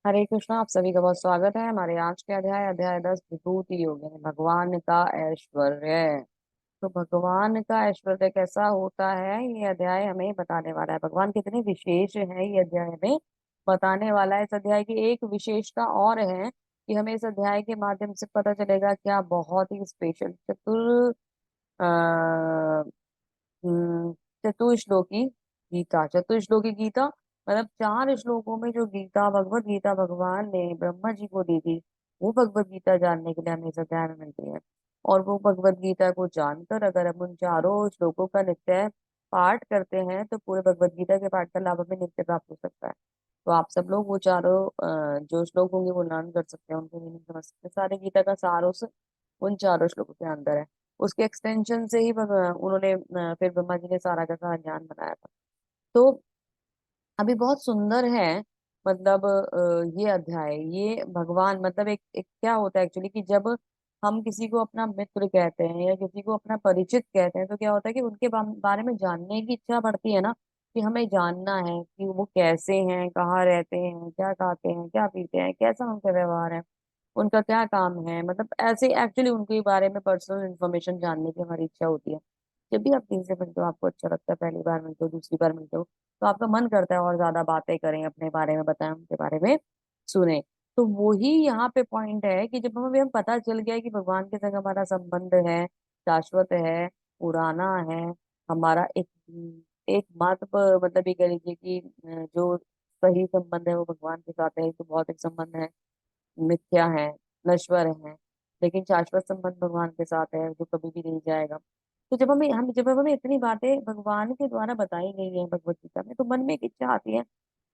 हरे कृष्णा। आप सभी का बहुत स्वागत है हमारे आज के अध्याय 10 विभूति योग है भगवान का ऐश्वर्य। तो भगवान का ऐश्वर्य कैसा होता है ये अध्याय हमें बताने वाला है। भगवान कितने विशेष है ये अध्याय हमें बताने वाला है। इस अध्याय की एक विशेषता और है कि हमें इस अध्याय के माध्यम से पता चलेगा क्या बहुत ही स्पेशल चतुश्लोकी चतुश्लोकी गीता मतलब 4 श्लोकों में जो गीता भगवत गीता भगवान ने ब्रह्मा जी को दी थी, वो भगवत गीता जानने के लिए हमें इस अध्याय में मिलती है। और वो भगवत गीता को जानकर अगर हम उन 4 श्लोकों का नित्य पाठ करते हैं तो पूरे भगवत गीता के पाठ का लाभ हमें नित्य प्राप्त हो सकता है। तो आप सब लोग वो चारों जो श्लोक होंगे वो लर्न कर सकते हैं, उनके मीनिंग समझ सकते हैं। सारे गीता का सार उस उन 4 श्लोकों के अंदर है। उसके एक्सटेंशन से ही उन्होंने फिर ब्रह्मा जी ने सारा का सारा ज्ञान बनाया था। तो अभी बहुत सुंदर है। मतलब ये अध्याय ये भगवान मतलब एक क्या होता है एक्चुअली कि जब हम किसी को अपना मित्र कहते हैं या किसी को अपना परिचित कहते हैं तो क्या होता है कि उनके बारे में जानने की इच्छा बढ़ती है ना, कि हमें जानना है कि वो कैसे हैं, कहाँ रहते हैं, क्या खाते हैं, क्या पीते हैं, कैसा उनका व्यवहार है, उनका क्या काम है। मतलब ऐसे एक्चुअली उनके बारे में पर्सनल इन्फॉर्मेशन जानने की हमारी इच्छा होती है। जब भी आप किसी से मिलते हो आपको अच्छा लगता है, पहली बार मिलते हो, दूसरी बार मिलते हो, तो आपका मन करता है और ज्यादा बातें करें, अपने बारे में बताएं, उनके बारे में सुने। तो वही यहाँ पे पॉइंट है कि जब हमें पता चल गया है कि भगवान के संग हमारा संबंध है, शाश्वत है, पुराना है, हमारा एक एक मात्र मतलब ये कह लीजिए कि जो सही संबंध है वो भगवान के साथ है, तो भौतिक संबंध है मिथ्या है, नश्वर है, लेकिन शाश्वत संबंध भगवान के साथ है जो कभी भी नहीं जाएगा। तो जब हमें इतनी बातें भगवान के द्वारा बताई गई है भगवत गीता में, तो मन में एक इच्छा आती है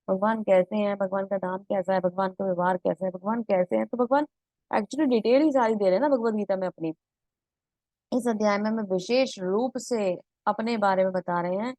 भगवान कैसे हैं, भगवान का नाम कैसा है, भगवान का व्यवहार कैसा है, भगवान कैसे हैं। तो भगवान एक्चुअली डिटेल ही सारी दे रहे हैं ना भगवत गीता में अपनी। इस अध्याय में हमें विशेष रूप से अपने बारे में बता रहे हैं,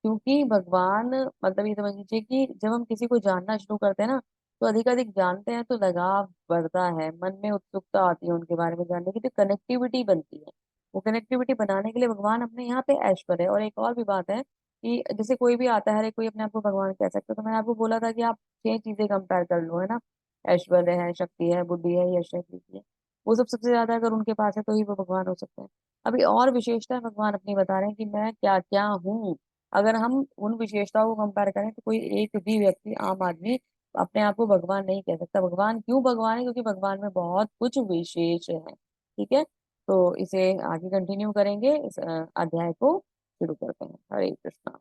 क्योंकि भगवान मतलब ये समझ लीजिए कि जब हम किसी को जानना शुरू करते हैं ना, तो अधिक जानते हैं तो लगाव बढ़ता है, मन में उत्सुकता आती है उनके बारे में जानने की, तो कनेक्टिविटी बनती है। वो कनेक्टिविटी बनाने के लिए भगवान अपने यहाँ पे ऐश्वर्य है। और एक और भी बात है कि जैसे कोई भी आता है, कोई अपने आप को भगवान कह सकते हो, तो मैंने आपको बोला था कि आप 6 चीजें कंपेयर कर लो, है ना। ऐश्वर्य है, शक्ति है, बुद्धि है, यश है, कीर्ति है। वो सब सबसे ज्यादा अगर उनके पास है तो ही वो भगवान हो सकते हैं। अभी और विशेषता भगवान अपनी बता रहे हैं कि मैं क्या क्या हूँ। अगर हम उन विशेषताओं को कंपेयर करें तो कोई एक भी व्यक्ति, आम आदमी, अपने आप को भगवान नहीं कह सकता। भगवान क्यों भगवान है? क्योंकि भगवान में बहुत कुछ विशेष है। ठीक है, तो इसे आगे कंटिन्यू करेंगे। इस अध्याय को शुरू करते हैं। हरे कृष्णा।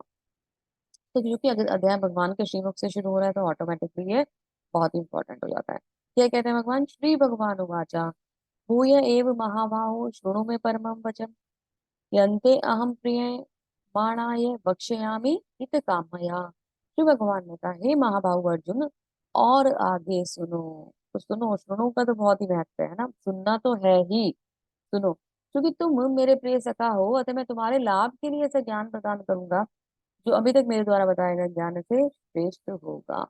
तो क्योंकि अगर अध्याय भगवान के श्रीमुख से शुरू हो रहा है तो ऑटोमेटिकली ये बहुत इंपॉर्टेंट हो जाता है। क्या कहते हैं भगवान? श्री भगवान उवाचा भूय एव महाबाहो शृणु मे परमं वचन यन्ते अहम प्रिय बाणाय वक्ष्यामि हित कामया। श्री भगवान ने कहा, हे महाबाहु अर्जुन, और आगे सुनो। तो सुनो, सुनो का तो बहुत ही महत्व है ना, सुनना तो है ही। सुनो, क्योंकि तुम मेरे प्रिय सखा हो, अतः मैं तुम्हारे लाभ के लिए ऐसा ज्ञान प्रदान करूंगा जो अभी तक मेरे द्वारा बताए गए ज्ञान से श्रेष्ठ होगा।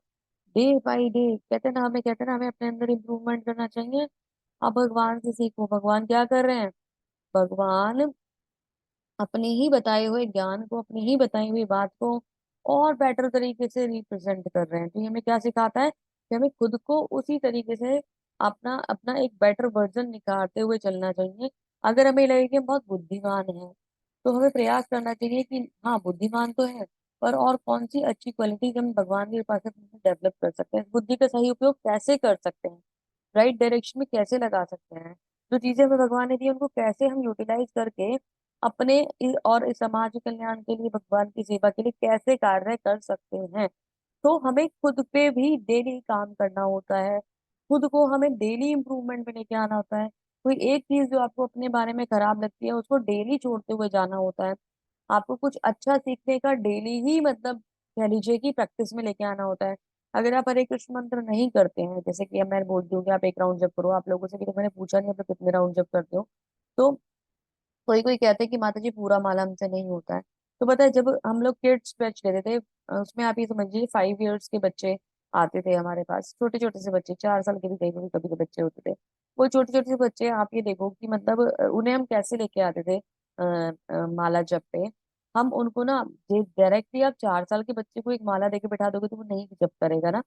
डे बाई डे कहते हैं ना हमें अपने अंदर इम्प्रूवमेंट करना चाहिए। अब भगवान से सीखो। भगवान क्या कर रहे हैं? भगवान अपने ही बताए हुए ज्ञान को, अपनी ही बताई हुई बात को और बेटर तरीके से रिप्रेजेंट कर रहे हैं। तो ये हमें क्या सिखाता है कि हमें खुद को उसी तरीके से अपना अपना एक बेटर वर्जन निखारते हुए चलना चाहिए। अगर हमें लगे कि हम बहुत बुद्धिमान हैं तो हमें प्रयास करना चाहिए कि हाँ बुद्धिमान तो है, पर और कौन सी अच्छी क्वालिटीज हम भगवान की कृपा से डेवलप कर सकते हैं, इस बुद्धि का सही उपयोग कैसे कर सकते हैं, राइट डायरेक्शन में कैसे लगा सकते हैं, जो चीजें हमें भगवान ने दी उनको कैसे हम यूटिलाइज करके अपने और इस समाज कल्याण के लिए, भगवान की सेवा के लिए कैसे कार्य कर सकते हैं। तो हमें खुद पे भी डेली काम करना होता है। खुद को हमें डेली इम्प्रूवमेंट में लेके आना होता है। कोई एक चीज जो आपको अपने बारे में खराब लगती है उसको डेली छोड़ते हुए जाना होता है। आपको कुछ अच्छा सीखने का डेली ही मतलब कह लीजिए कि प्रैक्टिस में लेके आना होता है। अगर आप हरे कृष्ण मंत्र नहीं करते हैं, जैसे कि अब मैं बोल दूं कि आप 1 राउंड जप करो, आप लोगों से भी तो मैंने पूछा नहीं आप लोग कितने राउंड जप करते हो। तो कोई कोई कहते हैं कि माता जी पूरा माला हमसे नहीं होता है। तो पता है जब हम लोग किड्स बैच लेते थे, उसमें आप ये समझिए 5 इयर्स के बच्चे आते थे हमारे पास, छोटे छोटे से बच्चे, 4 साल के भी कभी कभी कभी के बच्चे होते थे। वो छोटे छोटे से बच्चे, आप ये देखो कि मतलब उन्हें हम कैसे लेके आते थे माला जप पे। हम उनको ना, डायरेक्टली आप 4 साल के बच्चे को एक माला देके बिठा दोगे तो वो नहीं जप करेगा ना।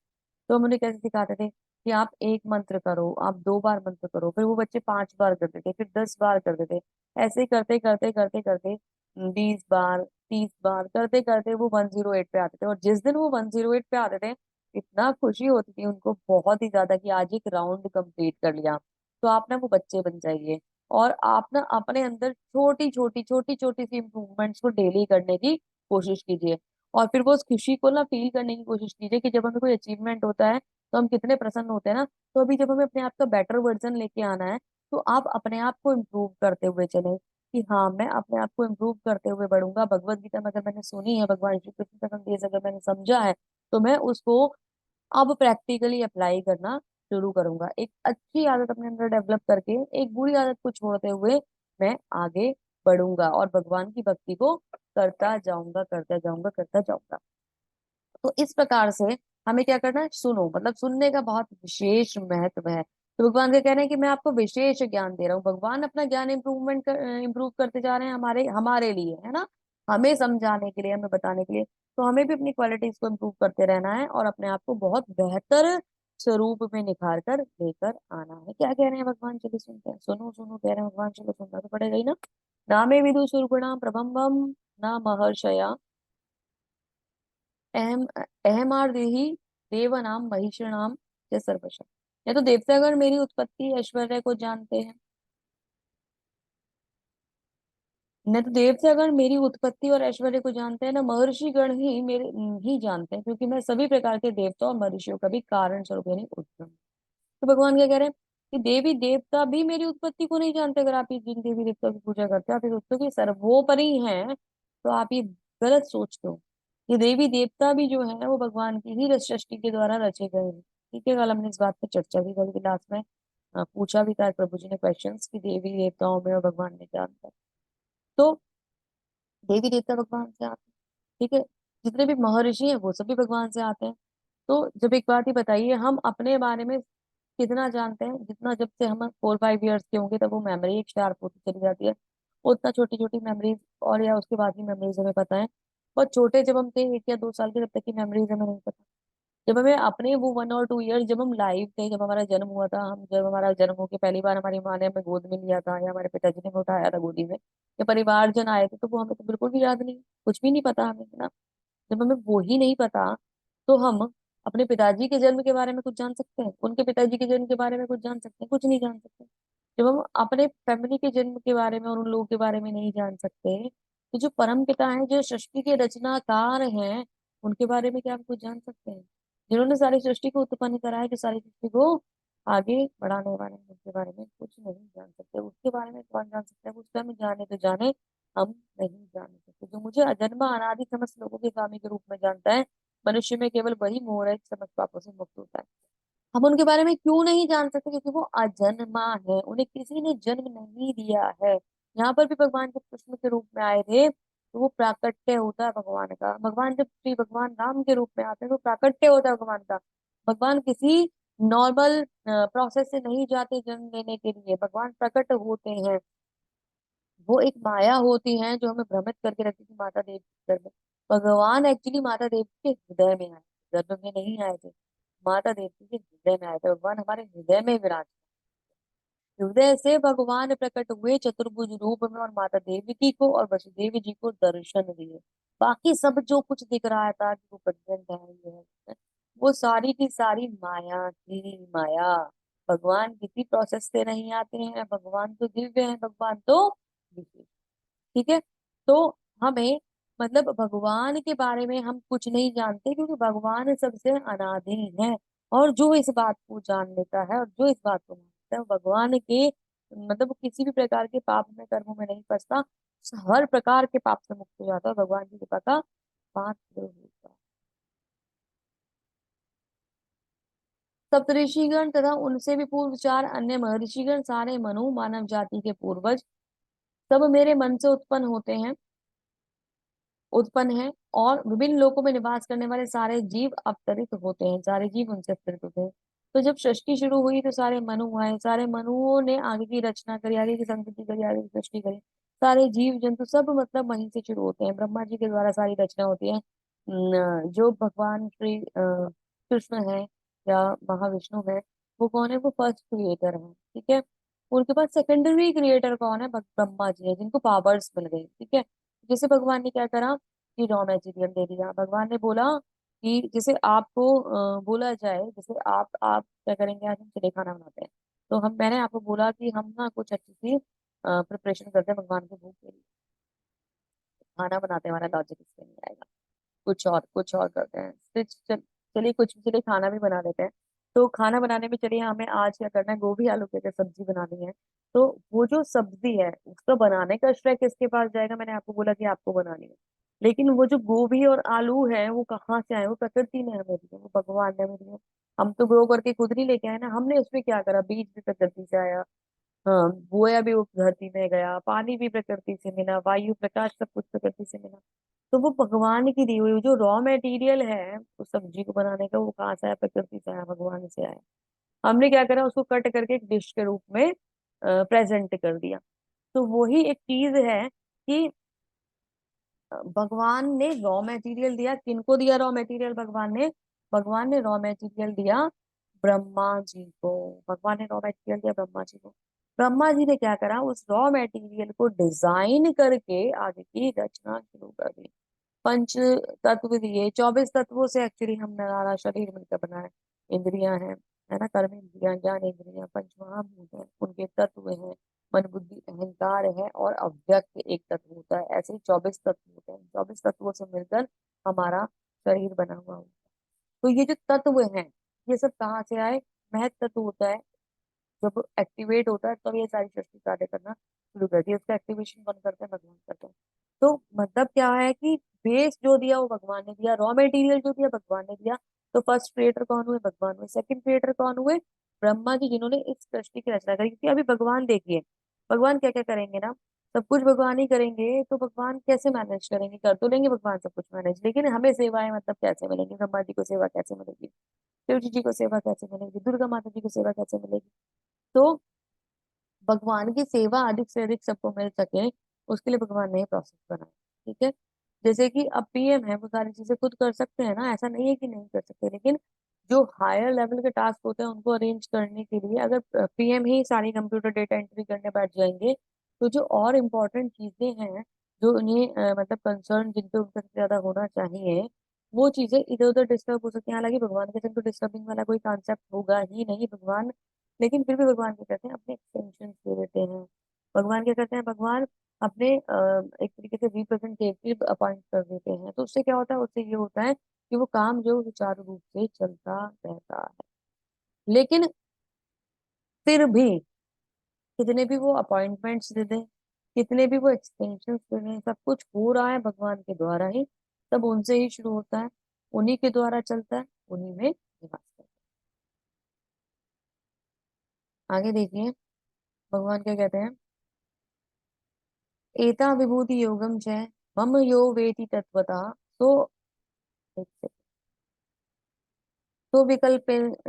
तो हम उन्हें कैसे सिखाते थे कि आप एक मंत्र करो, आप 2 बार मंत्र करो, फिर वो बच्चे 5 बार करते थे, फिर 10 बार करते थे। ऐसे ही करते करते करते करते 20 बार, 30 बार करते करते वो 108 पे आते थे। और जिस दिन वो 108 पे आते थे, इतना खुशी होती थी उनको बहुत ही ज्यादा कि आज एक राउंड कंप्लीट कर लिया। तो आप ना वो बच्चे बन जाइए, और आप ना अपने अंदर छोटी छोटी सी इम्प्रूवमेंट्स को डेली करने की कोशिश कीजिए। और फिर वो उस खुशी को ना फील करने की कोशिश कीजिए कि जब हमें कोई अचीवमेंट होता है तो हम कितने प्रसन्न होते हैं ना। तो अभी जब हमें अपने आप का बेटर वर्जन लेके आना है, तो आप अपने आप को इम्प्रूव करते हुए चले कि हाँ, मैं अपने आप को इम्प्रूव करते हुए बढ़ूंगा। भगवत गीता में अगर मैंने सुनी है, भगवान श्री कृष्ण का संदेश अगर मैंने समझा है, तो मैं उसको अब प्रैक्टिकली अप्लाई करना शुरू करूंगा। एक अच्छी आदत अपने अंदर डेवलप करके एक बुरी आदत को छोड़ते हुए मैं आगे बढ़ूंगा और भगवान की भक्ति को करता जाऊंगा, करता जाऊंगा, करता जाऊंगा। तो इस प्रकार से हमें क्या करना है, सुनो, मतलब सुनने का बहुत विशेष महत्व है। तो भगवान का कहना है कि मैं आपको विशेष ज्ञान दे रहा हूँ। भगवान अपना ज्ञान इम्प्रूव करते जा रहे हैं हमारे हमारे लिए, है ना, हमें समझाने के लिए, हमें बताने के लिए। तो हमें भी अपनी क्वालिटीज को इम्प्रूव करते रहना है और अपने आप को बहुत बेहतर स्वरूप में निखार कर लेकर आना है। क्या कह रहे हैं भगवान, चलिए सुनते हैं। सुनो सुनो कह रहे हैं भगवान, चलो सुनना तो पड़ेगा ही ना। नामे विदु सुरगुणा प्रबंबम न महर्षया अहम अहमार्देहि देवनाम महिषीणाम च सर्वशः। या तो देवतागण मेरी उत्पत्ति ऐश्वर्य को जानते हैं, न तो देवतागण मेरी उत्पत्ति और ऐश्वर्य को जानते हैं, ना महर्षि गण ही मेरे ही जानते हैं, क्योंकि मैं सभी प्रकार के देवता और महर्षियों का भी कारण स्वरूप यानी उद्गम। तो भगवान क्या कह रहे हैं कि देवी देवता भी मेरी उत्पत्ति को नहीं जानते। अगर आप ये जिन देवी देवता की पूजा करते हो, आप ये सोचते हो कि सर्वोपरि हैं, तो आप ये गलत सोचते हो। ये देवी देवता भी जो है वो भगवान की ही रच सृष्टि के द्वारा रचे गए हैं। ठीक है, कल हमने इस बात पर चर्चा भी करी थी लास्ट में। पूछा भी था प्रभु जी ने क्वेश्चंस कि देवी देवताओं में और भगवान में क्या अंतर है। तो देवी देवता भगवान से आते हैं, ठीक है, जितने भी महर्षि हैं वो सभी भगवान से आते हैं। तो जब एक बात ही बताइए, हम अपने बारे में कितना जानते हैं, जितना जब से हम 4-5 ईयर्स के होंगे तब वो मेमोरी एक शार्प होती चली जाती है, उतना छोटी छोटी मेमोरीज और या उसके बाद की मेमोरीज हमें पता है। और छोटे जब हम थे 1 या 2 साल के, तब तक की मेमोरीज हमें नहीं पता। जब हमें अपने वो 1 और 2 ईयर्स, जब हम लाइव थे, जब हमारा जन्म हुआ था, हम जब हमारा जन्म हो के पहली बार हमारी माँ ने हमें गोद में लिया था या हमारे पिताजी ने हमें उठाया था गोदी में, या परिवारजन आए थे, तो वो हमें तो बिल्कुल भी याद नहीं, कुछ भी नहीं पता हमें ना। जब हमें वो ही नहीं पता, तो हम अपने पिताजी के जन्म के बारे में कुछ जान सकते हैं, उनके पिताजी के जन्म के बारे में कुछ जान सकते हैं? कुछ नहीं जान सकते। जब हम अपने फैमिली के जन्म के बारे में और उन लोगों के बारे में नहीं जान सकते, तो जो परम पिता है, जो सृष्टि के रचनाकार हैं, उनके बारे में क्या हम कुछ जान सकते हैं? जिन्होंने सारी सृष्टि को उत्पन्न करा है, जो सारी सृष्टि को आगे बढ़ाने वाले हैं, उनके बारे में कुछ नहीं जान सकते। उसके बारे में कौन जान सकता है? उसका हम जाने तो जाने, हम नहीं जान सकते। जो मुझे अजन्मा अनादि समस्त लोगों के स्वामी के रूप में जानता है, मनुष्य में केवल वही मोह है समस्त पापों से मुक्त होता है। हम उनके बारे में क्यों नहीं जान सकते? क्योंकि वो अजन्मा है, उन्हें किसी ने जन्म नहीं दिया है। यहाँ पर भी भगवान जब कृष्ण के रूप में आए थे, तो वो प्राकट्य होता है भगवान का। भगवान जब श्री भगवान राम के रूप में आते हैं, तो प्राकट्य होता है भगवान का। भगवान किसी नॉर्मल प्रोसेस से नहीं जाते जन्म लेने के लिए, भगवान प्रकट होते हैं। वो एक माया होती है जो हमें भ्रमित करके रखती थी माता देवी के गर्भ में। भगवान एक्चुअली माता देवी के हृदय में आए, गर्भ में नहीं आए थे, माता देवी के हृदय में आए थे। भगवान हमारे हृदय में विराज, हृदय से भगवान प्रकट हुए चतुर्भुज रूप में और माता देवकी को और वसुदेव जी को दर्शन दिए। बाकी सब जो कुछ दिख रहा था कि वो प्रेग्नेंट है, ये है, वो सारी की सारी माया थी, माया। भगवान किसी प्रोसेस से नहीं आते हैं, भगवान तो दिव्य है, भगवान तो विशेष। ठीक है। तो हमें, मतलब भगवान के बारे में हम कुछ नहीं जानते, क्योंकि भगवान सबसे अनादि है। और जो इस बात को जान लेता है और जो इस बात को मानता है, वो भगवान के, मतलब वो किसी भी प्रकार के पाप में, कर्मों में नहीं फंसता, हर प्रकार के पाप से मुक्त हो जाता है, भगवान की कृपा का पात्र होता है। सप्तऋषिगण तथा उनसे भी पूर्व 4 अन्य महर्षिगण, सारे मनु मानव जाति के पूर्वज, सब मेरे मन से उत्पन्न है। और विभिन्न लोकों में निवास करने वाले सारे जीव अवतरित होते हैं, सारे जीव उनसे अवतरित होते हैं। तो जब सृष्टि शुरू हुई, तो सारे मनु आए, सारे मनुओं ने आगे की रचना करी, आगे की संस्कृति करी, आगे की सृष्टि करी। सारे जीव जंतु सब मतलब वहीं से शुरू होते हैं, ब्रह्मा जी के द्वारा सारी रचना होती है। जो भगवान श्री कृष्ण है, या महाविष्णु है, वो कौन है? वो फर्स्ट क्रिएटर है, ठीक है। उनके पास सेकेंडरी क्रिएटर कौन है? ब्रह्मा जी है, जिनको पावर्स मिल गई, ठीक है। जैसे भगवान ने क्या करा कि रॉ मटेरियल दे दिया। भगवान ने बोला कि जैसे आपको बोला जाए, जैसे आप क्या करेंगे, आज हम चले खाना बनाते हैं, तो मैंने आपको बोला कि हम ना कुछ अच्छी सी प्रिपरेशन करते हैं भगवान के भोग के लिए। खाना बनाते हैं, हमारा लॉजिक इसमें नहीं आएगा। कुछ और करते हैं, फिर चलिए कुछ चलिए खाना भी बना लेते हैं। तो खाना बनाने में चलिए हमें आज क्या करना है, गोभी आलू की अगर सब्जी बनानी है, तो वो जो सब्जी है उसका बनाने का श्रेय किसके पास जाएगा? मैंने आपको बोला कि आपको बनानी है। लेकिन वो जो गोभी और आलू है वो कहाँ से आए? वो प्रकृति ने हमें दिए, वो भगवान ने हमें दिए। हम तो ग्रो करके खुद नहीं लेके आए ना, हमने उसमें क्या करा, बीज भी प्रकृति से आया। हाँ, बोया भी वो धरती में गया, पानी भी प्रकृति से मिला, वायु प्रकाश सब कुछ प्रकृति से मिला। तो वो भगवान की दी हुई जो रॉ मटेरियल है उस सब्जी को बनाने का, वो कहाँ से आया? प्रकृति से आया, भगवान से आया। हमने क्या करा, उसको कट करके एक डिश के रूप में प्रेजेंट कर दिया। तो वही एक चीज है कि भगवान ने रॉ मटेरियल दिया। किनको दिया रॉ मटेरियल? भगवान ने रॉ मटेरियल दिया ब्रह्मा जी को। भगवान ने रॉ मटेरियल दिया ब्रह्मा जी को। ब्रह्मा जी ने क्या करा, उस रॉ मटेरियल को डिजाइन करके आगे की रचना शुरू कर दी। पंच तत्व दिए, 24 तत्वों से एक्चुअली हमारा शरीर मिलकर बना है। इंद्रियां हैं, है ना, कर्म इंद्रियां, ज्ञान इंद्रियां, पंच महाभूत है, उनके तत्व हैं। मन बुद्धि अहंकार है, और अव्यक्त एक तत्व होता है। ऐसे ही 24 तत्व होते हैं, 24 तत्वों से मिलकर हमारा शरीर बना हुआ होता है। तो ये जो तत्व हैं, ये सब कहाँ से आए? महत तत्व होता है, जब एक्टिवेट होता है तब ये सारी सृष्टि कार्य करना शुरू करती है। उसका एक्टिवेशन कौन करते हैं? भगवान करते हैं। तो मतलब क्या है कि बेस जो दिया वो भगवान ने दिया, रॉ मटेरियल जो दिया भगवान ने दिया। तो फर्स्ट क्रिएटर कौन हुए? भगवान हुए। सेकंड क्रिएटर कौन हुए? ब्रह्मा जी, जिन्होंने इस सृष्टि की रचना करी। क्योंकि अभी भगवान देखिए, भगवान क्या क्या करेंगे ना, सब कुछ भगवान ही करेंगे, तो भगवान कैसे मैनेज करेंगे? कर तो लेंगे भगवान सब कुछ मैनेज, लेकिन हमें सेवाएं मतलब कैसे मिलेंगी? ब्रह्मा जी को सेवा कैसे मिलेगी? शिव जी को सेवा कैसे मिलेगी? दुर्गा माता जी को सेवा कैसे मिलेगी? तो भगवान की सेवा अधिक से अधिक सबको मिल सके, उसके लिए भगवान ने ये प्रोसेस बनाया, ठीक है। जैसे कि अब पीएम है, वो सारी चीजें खुद कर सकते हैं ना, ऐसा नहीं है कि नहीं कर सकते, लेकिन जो हायर लेवल के टास्क होते हैं उनको अरेंज करने के लिए अगर पीएम ही सारी कंप्यूटर डेटा एंट्री करने बैठ जाएंगे, तो जो और इम्पोर्टेंट चीजें हैं, जो उन्हें मतलब कंसर्न जिन पे उनका सबसे ज्यादा होना चाहिए, वो चीजें इधर उधर डिस्टर्ब हो सकती हैं। हालांकि भगवान के संग तो डिस्टर्बिंग वाला कोई कॉन्सेप्ट होगा ही नहीं, भगवान, लेकिन फिर भी भगवान क्या करते हैं, अपने एक्सटेंशन दे देते हैं। भगवान क्या करते हैं, भगवान अपने एक तरीके से रिप्रेजेंटेटिव अपॉइंट कर देते हैं। तो उससे क्या होता है? उससे ये होता है कि वो काम जो सुचारू रूप से चलता रहता है। लेकिन फिर भी कितने भी वो अपॉइंटमेंट्स दे दें, कितने भी वो एक्सटेंशन दे दें, सब कुछ हो रहा है भगवान के द्वारा ही। सब उनसे ही शुरू होता है, उन्हीं के द्वारा चलता है, उन्हीं में निवास करता है। आगे देखिए भगवान क्या कहते हैं, एता विभूति योगम च मम यो वेति तत्वता, तो एक सेकंड। तो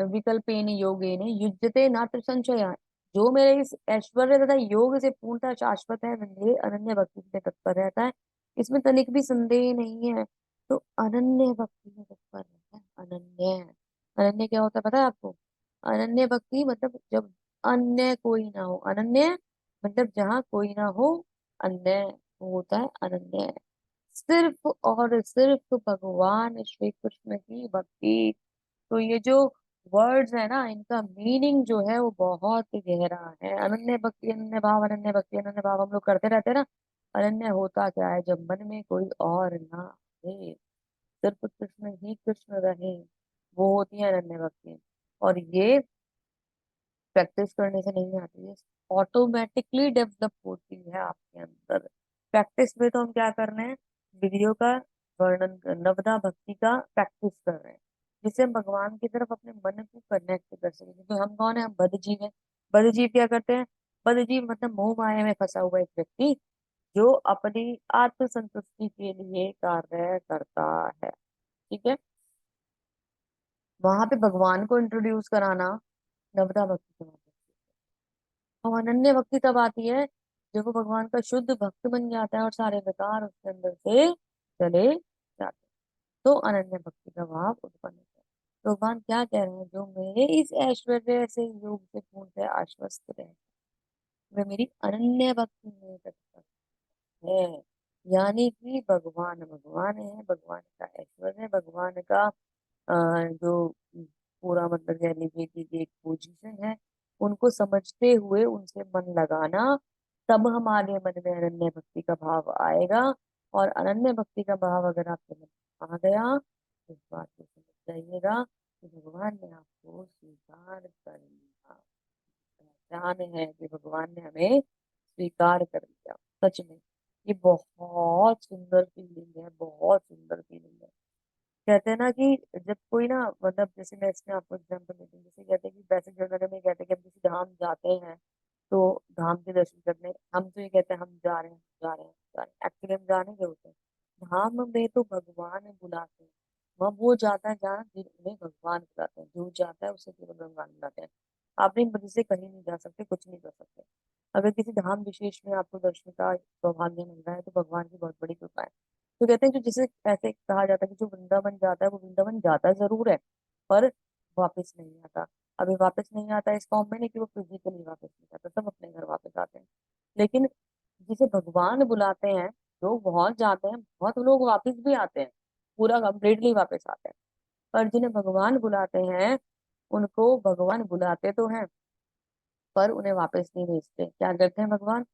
विकल्पेन योगेन युज्यते नात्र संशय। जो मेरे इस ऐश्वर्य तथा योग से पूर्णतः शाश्वत है, वह मेरे अनन्य भक्ति में तत्पर रहता है। इसमें तनिक भी संदेह नहीं है। तो अनन्य भक्ति में तत्पर रहता है, अनन्य। अनन्य क्या होता है पता है आपको? अनन्य भक्ति मतलब जब अन्य कोई ना हो, अनन्य मतलब जहाँ कोई ना हो, अन्य, वो होता है अनन्य। सिर्फ और सिर्फ भगवान श्री कृष्ण की भक्ति। तो ये जो वर्ड्स है ना, इनका मीनिंग जो है वो बहुत गहरा है। अनन्य भक्ति, अनन्य भाव, अनन्य भक्ति, अनन्य भाव हम लोग करते रहते हैं ना। अनन्य होता क्या है? जब मन में कोई और ना रहे, सिर्फ कृष्ण ही कृष्ण रहे, वो होती है अनन्य भक्ति। और ये प्रैक्टिस करने से नहीं आती है, ऑटोमेटिकली डेवलप होती है आपके अंदर। प्रैक्टिस में तो हम क्या कर रहे हैं, वीडियो का वर्णन नवदा भक्ति का प्रैक्टिस कर रहे हैं, जिससे हम भगवान की तरफ अपने मन को कनेक्ट कर सके। क्योंकि हम कौन है? हम बद्ध जीव हैं। बद्ध जीव क्या करते हैं? बद्ध जीव मतलब मोह माया में फंसा हुआ एक व्यक्ति, जो अपनी आत्म संतुष्टि के लिए कार्य करता है, ठीक है। वहां पे भगवान को इंट्रोड्यूस कराना नवदा भक्ति के माध्यम से। और अनन्य भक्ति तब आती है जब वो भगवान का शुद्ध भक्त बन जाता है और सारे विकार उसके अंदर से चले जाते हैं। तो अनन्य भक्ति का भाव उत्पन्न होता है। भगवान क्या कह रहे हैं, जो मेरे इस ऐश्वर्य से योग से पूर्ण से आश्वस्त रहे, वे मेरी अनन्य भक्ति में तत्पर है। यानी कि भगवान भगवान है, भगवान का ऐश्वर्य, भगवान का जो पूरा मतलब कह लीजिए कि एक पोजीशन है, उनको समझते हुए उनसे मन लगाना, तब हमारे मन में अनन्य भक्ति का भाव आएगा। और अनन्य भक्ति का भाव अगर आपके मन में आ गया, तो इस बात को समझ जाइएगा कि भगवान ने आपको स्वीकार कर लिया। पहचान है कि भगवान ने हमें स्वीकार कर लिया। सच में ये बहुत सुंदर फीलिंग है, बहुत सुंदर फीलिंग है। कहते हैं ना कि जब कोई ना मतलब, जैसे मैं इसमें आपको एग्जाम्पल देती हूँ, जैसे कहते हैं कि वैसे जनरल में कहते हैं कि हम किसी धाम जाते हैं, तो धाम के दर्शन करने हम तो ये कहते हैं हम जा रहे हैं, जा रहे हैं, जा रहे हैं, एक्चुअली हम जाने के होते हैं। धाम में तो भगवान बुलाते हैं। वह वो जाता है जहाँ उन्हें भगवान बुलाते हैं, जो जाता है उसे केवल भगवान बुलाते हैं। आप अपनी मर्जी से कहीं नहीं जा सकते, कुछ नहीं कर सकते। अगर किसी धाम विशेष में आपको दर्शन का सौभाग्य मिल रहा है, तो भगवान की बहुत बड़ी कृपा है। तो कहते हैं जो, जिसे ऐसे कहा जाता है कि जो वृंदावन जाता है वो वृंदावन जाता जरूर है, पर वापस नहीं आता। अभी वापस नहीं आता इस फॉर्म में नहीं कि वो फिजिकली वापस नहीं आता, सब अपने घर वापस आते हैं। लेकिन जिसे भगवान बुलाते हैं, लोग बहुत जाते हैं, बहुत लोग वापस भी आते हैं, पूरा कंप्लीटली वापस आते हैं। पर जिन्हें भगवान बुलाते हैं, उनको भगवान बुलाते तो हैं, पर उन्हें वापस नहीं भेजते। क्या करते हैं भगवान,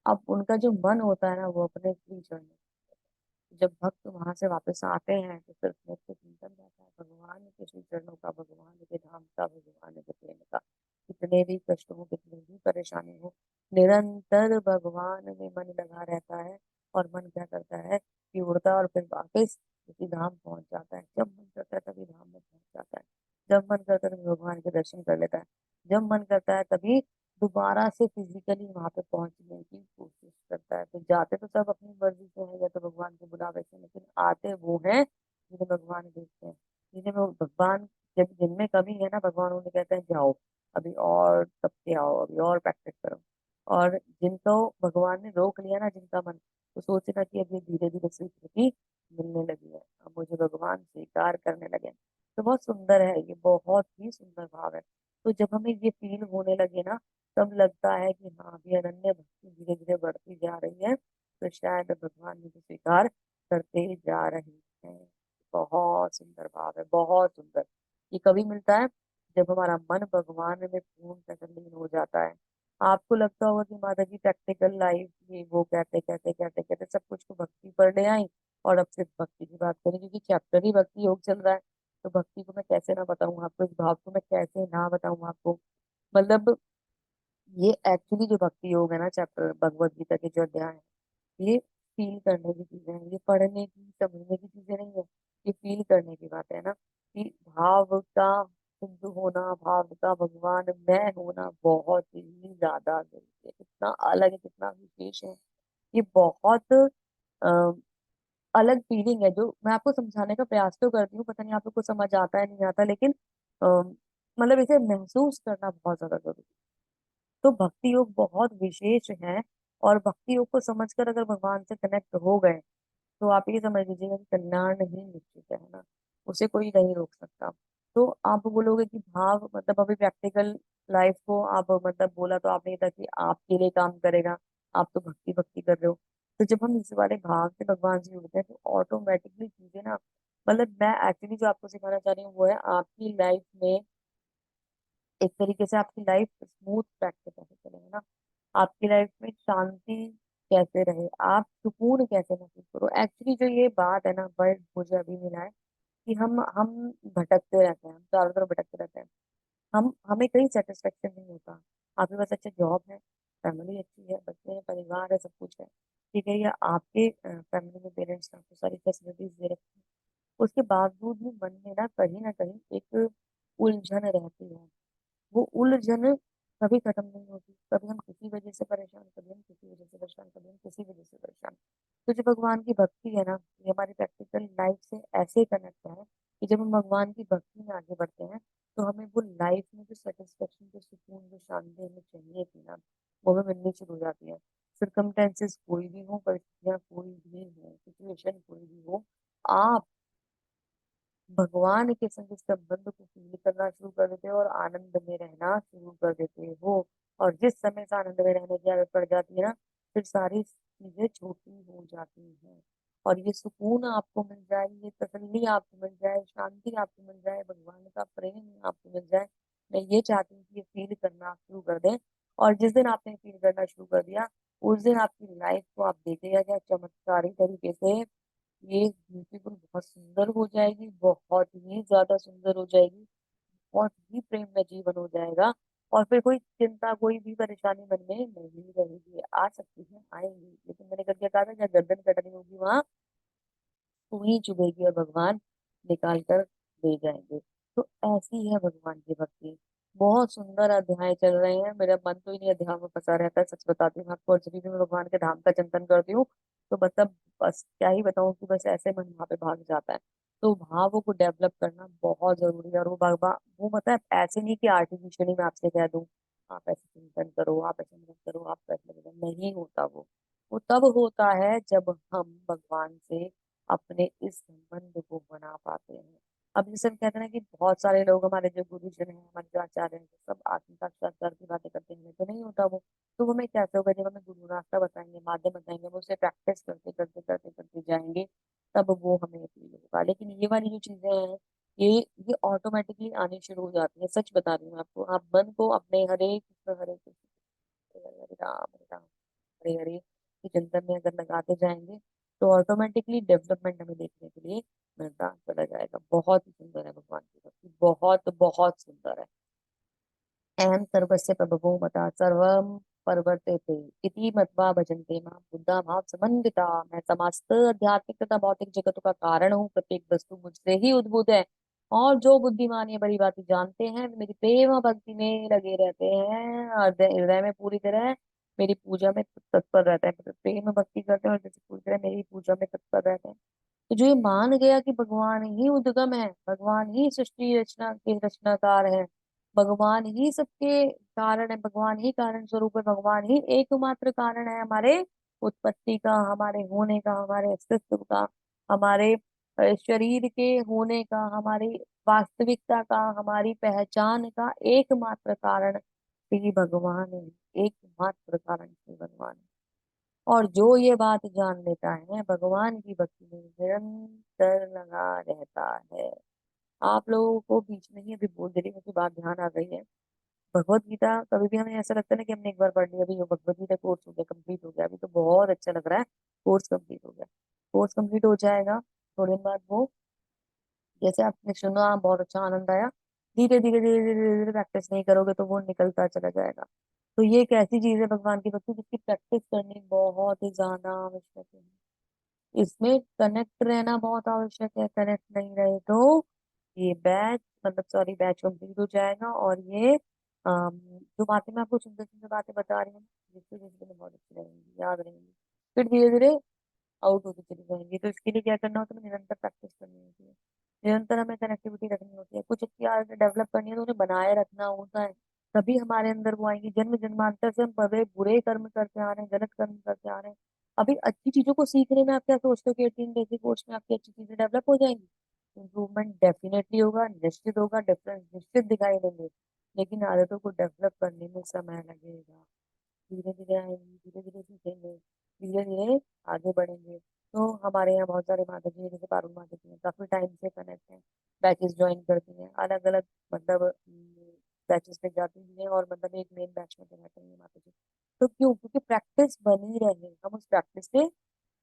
अब उनका जो मन होता है ना, वो अपने श्री चरणों, जब भक्त वहां से वापस आते हैं तो सिर्फ मुक्त चिंतन रहता है भगवान के श्री चरणों का, भगवान के धाम का, भगवान के प्रेम का। कितने भी कष्ट हो, कितनी भी परेशानी हो, निरंतर भगवान में मन लगा रहता है। और मन क्या करता है कि उड़ता है और फिर वापस उसी धाम पहुंच जाता है। जब मन करता है तभी धाम में पहुंच जाता है, जब मन करता है तभी भगवान के दर्शन कर लेता है, जब मन करता है तभी दोबारा से फिजिकली वहां पे पहुंचने की कोशिश करता है। तो जाते तो सब अपनी मर्जी से है या तो भगवान के बुलावे से, लेकिन आते वो हैं जिन्हें भगवान देखते हैं, जिन्हें वो भगवान, जब जिनमें कमी है ना, भगवान उन्हें कहते हैं जाओ अभी और सबके आओ, अभी और प्रैक्टिस करो। और जिनको भगवान ने रोक लिया ना, जिनका मन, तो सोचे ना कि अब ये धीरे धीरे स्वीकृति मिलने लगी है, अब मुझे भगवान स्वीकार करने लगे। तो बहुत सुंदर है ये, बहुत ही सुंदर भाव है। तो जब हमें ये फील होने लगे ना, तब लगता है कि हाँ, अभी अनन्य भक्ति धीरे धीरे बढ़ती जा रही है, तो शायद भगवान मुझे स्वीकार करते जा रहे हैं। बहुत सुंदर भाव है, बहुत सुंदर। ये कभी मिलता है जब हमारा मन भगवान में पूर्ण तल्लीन हो जाता है। आपको लगता होगा कि माता जी प्रैक्टिकल लाइफ ये वो कहते कहते कहते कहते सब कुछ को भक्ति पर ले आई, और अब सिर्फ भक्ति की बात करें, क्योंकि चैप्टर ही भक्ति योग चल रहा है। तो भक्ति को मैं कैसे ना बताऊं आपको, इस भाव को मैं कैसे ना बताऊं आपको। मतलब ये एक्चुअली जो भक्ति योग है ना, चैप्टर भगवत गीता के जो अध्याय है, ये फील करने की चीजें हैं, ये पढ़ने की समझने की चीजें नहीं है। ये फील करने की बात है ना, कि भाव का शुद्ध होना, भाव का भगवान मैं होना बहुत ही ज्यादा जरूरी है। कितना अलग है, कितना विशेष है ये, बहुत अलग फीलिंग है, जो मैं आपको समझाने का प्रयास तो करती हूँ, पता नहीं आप लोग को समझ आता है नहीं आता, लेकिन मतलब इसे महसूस करना बहुत ज्यादा जरूरी है। तो भक्ति योग बहुत विशेष है। और भक्ति योग को समझकर अगर भगवान से कनेक्ट हो गए, तो आप ये समझ लीजिएगा कि कल्याण ही निश्चित है ना, उसे कोई नहीं रोक सकता। तो आप बोलोगे कि भाव मतलब अभी प्रैक्टिकल लाइफ को आप मतलब बोला तो आपने ये था कि आपके लिए काम करेगा, आप तो भक्ति भक्ति कर रहे हो। तो जब हम इस वाले भाव से भगवान से जुड़ते हैं, तो ऑटोमेटिकली चीजें ना, मतलब मैं एक्चुअली जो आपको सिखाना चाह रही हूँ वो है आपकी लाइफ में एक तरीके से आपकी लाइफ स्मूथ ट्रैक पे कैसे चले, है ना, आपकी लाइफ में शांति कैसे रहे, आप सुकून कैसे महसूस करो। एक्चुअली जो ये बात है ना, वर्ड मुझे अभी मिला है कि हम भटकते रहते हैं, हम चारों तरफ भटकते रहते हैं। हम हमें कहीं सेटिस्फेक्शन नहीं होता। आपके पास अच्छा जॉब है, फैमिली अच्छी है, बच्चे हैं, परिवार है, सब कुछ है, ठीक है, या आपके फैमिली में पेरेंट्स ने आपको सारी फैसिलिटीज दे रखी है, उसके बावजूद भी मन में ना कहीं एक उलझन रहती है। वो उलझन कभी खत्म नहीं होती, कभी हम किसी वजह से परेशान, कभी हम किसी वजह से परेशान, कभी हम किसी वजह से परेशान। तो जो भगवान की भक्ति है ना, ये हमारी प्रैक्टिकल लाइफ से ऐसे कनेक्ट है कि जब हम भगवान की भक्ति में आगे बढ़ते हैं, तो हमें वो लाइफ में जो सेटिस्फेक्शन, जो सुकून, जो शांति हमें चाहिए थी ना, वो हमें मिलनी शुरू हो जाती है। सर्कमटेंसेस कोई भी हो, परिस्थितियां कोई भी हो, सिचुएशन कोई भी हो, आप भगवान के संग इस संबंध को फील करना शुरू कर देते हो और आनंद में रहना शुरू कर देते हो। और जिस समय से आनंद में रहने की आदत पड़ जाती है ना, फिर सारी चीजें छोटी हो जाती हैं। और ये सुकून आपको मिल जाए, ये तसल्ली आपको मिल जाए, शांति आपको मिल जाए, भगवान का प्रेम आपको मिल जाए। मैं ये चाहती हूँ कि ये फील करना आप शुरू कर दें। और जिस दिन आपने फील करना शुरू कर दिया, उस दिन आपकी लाइफ को आप देखिएगा क्या चमत्कारी तरीके से ये ब्यूटीफुल बहुत सुंदर हो जाएगी, बहुत ही ज्यादा सुंदर हो जाएगी, बहुत ही प्रेम में जीवन हो जाएगा। और फिर कोई चिंता, कोई भी परेशानी मन में नहीं रहेगी। आ सकती है, आएंगी, लेकिन मैंने कल क्या कहा था, जहाँ गर्दन कटनी होगी वहां सुई चुभेगी और भगवान निकाल कर दे जाएंगे। तो ऐसी है भगवान की भक्ति। बहुत सुंदर अध्याय चल रहे हैं, मेरा मन तो इन्हीं अध्याय में फंसा रहता है, सच बताती हूँ आपको। और जब भी मैं भगवान के धाम का चिंतन करती हूँ, तो मतलब बस क्या ही बताऊं कि बस ऐसे मन वहां पे भाग जाता है। तो भावों को डेवलप करना बहुत जरूरी है। और वो बाबा, वो मतलब ऐसे नहीं कि आर्टिफिशियली मैं आपसे कह दूं आप ऐसे चिंतन करो, आप ऐसे मत करो, आप ऐसे करो, नहीं होता वो तब होता है जब हम भगवान से अपने इस संबंध को बना पाते हैं। अब जैसे हम कहते हैं ना कि बहुत सारे लोग, हमारे जो गुरुजन हैं, हमारे जो आचार्य हैं, वो सब आत्म साक्षात्कार की बातें करते हैं, तो नहीं होता वो। तो हमें कैसे होगा, जब हमें गुरु रास्ता बताएंगे, माध्यम बताएंगे, हम उससे प्रैक्टिस करते करते करते करते जाएंगे, तब वो हमें फील होगा। लेकिन ये वाली जो चीजें हैं, ये ये ऑटोमेटिकली आनी शुरू हो जाती है। सच बता रही हूँ आपको। आप मन को अपने हरे कृष्ण हरे कृष्ण हरे राम हरे हरे के चिंतन में अगर लगाते जाएंगे, तो ऑटोमेटिकली डेवलपमेंट हमें देखने के लिए मिलता चला जाएगा। बहुत ही सुंदर है भगवान की भक्ति, बहुत बहुत सुंदर है। अहम सर्वस्य प्रभवो मता सर्वम परिवर्तेते इति मत्वा भजन्ते मां बुद्धा भाव समन्विता। मैं समस्त आध्यात्मिक तथा भौतिक जगतों का कारण हूँ, प्रत्येक वस्तु मुझसे ही उद्भूत है। और जो बुद्धिमान ये बड़ी बातें जानते हैं, वे मेरी प्रेम भक्ति में लगे रहते हैं और हृदय में पूरी तरह मेरी पूजा में तत्पर रहते हैं। मतलब प्रेम भक्ति करते हैं और जैसे पूरी तरह मेरी पूजा में तत्पर रहते हैं। तो जो ये मान गया कि भगवान ही उद्गम है, भगवान ही सृष्टि रचना के रचनाकार है, भगवान ही सबके कारण है, भगवान ही कारण स्वरूप है, भगवान ही एकमात्र कारण है हमारे उत्पत्ति का, हमारे होने का, हमारे अस्तित्व का, हमारे शरीर के होने का, हमारी वास्तविकता का, हमारी पहचान का एकमात्र कारण श्री भगवान है। एकमात्र कारण श्री भगवान है। और जो ये बात जान लेता है, भगवान की भक्ति में निरंतर लगा रहता है। आप लोगों को बीच में ही अभी बोल दे रही हूँ, मुझे बात ध्यान आ गई है। भगवत गीता कभी भी हमें ऐसा लगता है ना कि हमने एक बार पढ़ लिया, अभी ये भगवत गीता कोर्स हो गया, कंप्लीट हो गया, अभी तो बहुत अच्छा लग रहा है। कोर्स कंप्लीट हो गया, कोर्स कंप्लीट हो जाएगा थोड़े दिन बाद वो, जैसे आपने सुना बहुत अच्छा आनंद आया, धीरे धीरे धीरे धीरे धीरे धीरे प्रैक्टिस नहीं करोगे तो वो निकलता चला जाएगा। तो ये एक ऐसी चीज है भगवान की भक्ति, जिसकी प्रैक्टिस करनी बहुत ही ज्यादा आवश्यक है। इसमें कनेक्ट रहना बहुत आवश्यक है। कनेक्ट नहीं रहे तो ये बैच, मतलब सॉरी, बैच कंप्लीट हो जाएगा। और ये जो बातें मैं आपको सुंदर सुंदर बातें बता रही हूँ, जिससे जिंदगी में बहुत अच्छी रहेंगी, याद रहेंगी, फिर धीरे धीरे आउट होती चली जाएंगी। तो इसके लिए क्या करना होता है, हमें निरंतर प्रैक्टिस करनी होती है, निरंतर हमें कनेक्टिविटी रखनी होती है। कुछ अच्छी आदतें डेवलप करनी है तो उन्हें बनाए रखना होता है, तभी हमारे अंदर वो आएंगी। जन्म जन्मांतर से हम बड़े बुरे कर्म करते आ रहे हैं, गलत कर्म करते आ रहे हैं। अभी अच्छी चीजों को सीखने में आप क्या सोचते हो कि 18 डेज के कोर्स में आपकी अच्छी चीजें डेवलप हो जाएंगी? इम्प्रूवमेंट डेफिनेटली होगा, निश्चित होगा, डिफरेंस निश्चित दिखाई देंगे। लेकिन आदतों को डेवलप करने में समय लगेगा। धीरे धीरे आएंगे, धीरे धीरे सीखेंगे, धीरे धीरे आगे बढ़ेंगे। तो हमारे यहाँ बहुत सारे माता जी हैं, जैसे पारुल माता जी हैं, काफी टाइम से कनेक्ट हैं, बैचेस ज्वाइन करती हैं अलग अलग, मतलब बैचेस पे जाती भी हैं, और मतलब एक मेन बैच में तो रहते हैं माता जी। तो क्यों? क्योंकि प्रैक्टिस बनी रहे, हम उस प्रैक्टिस से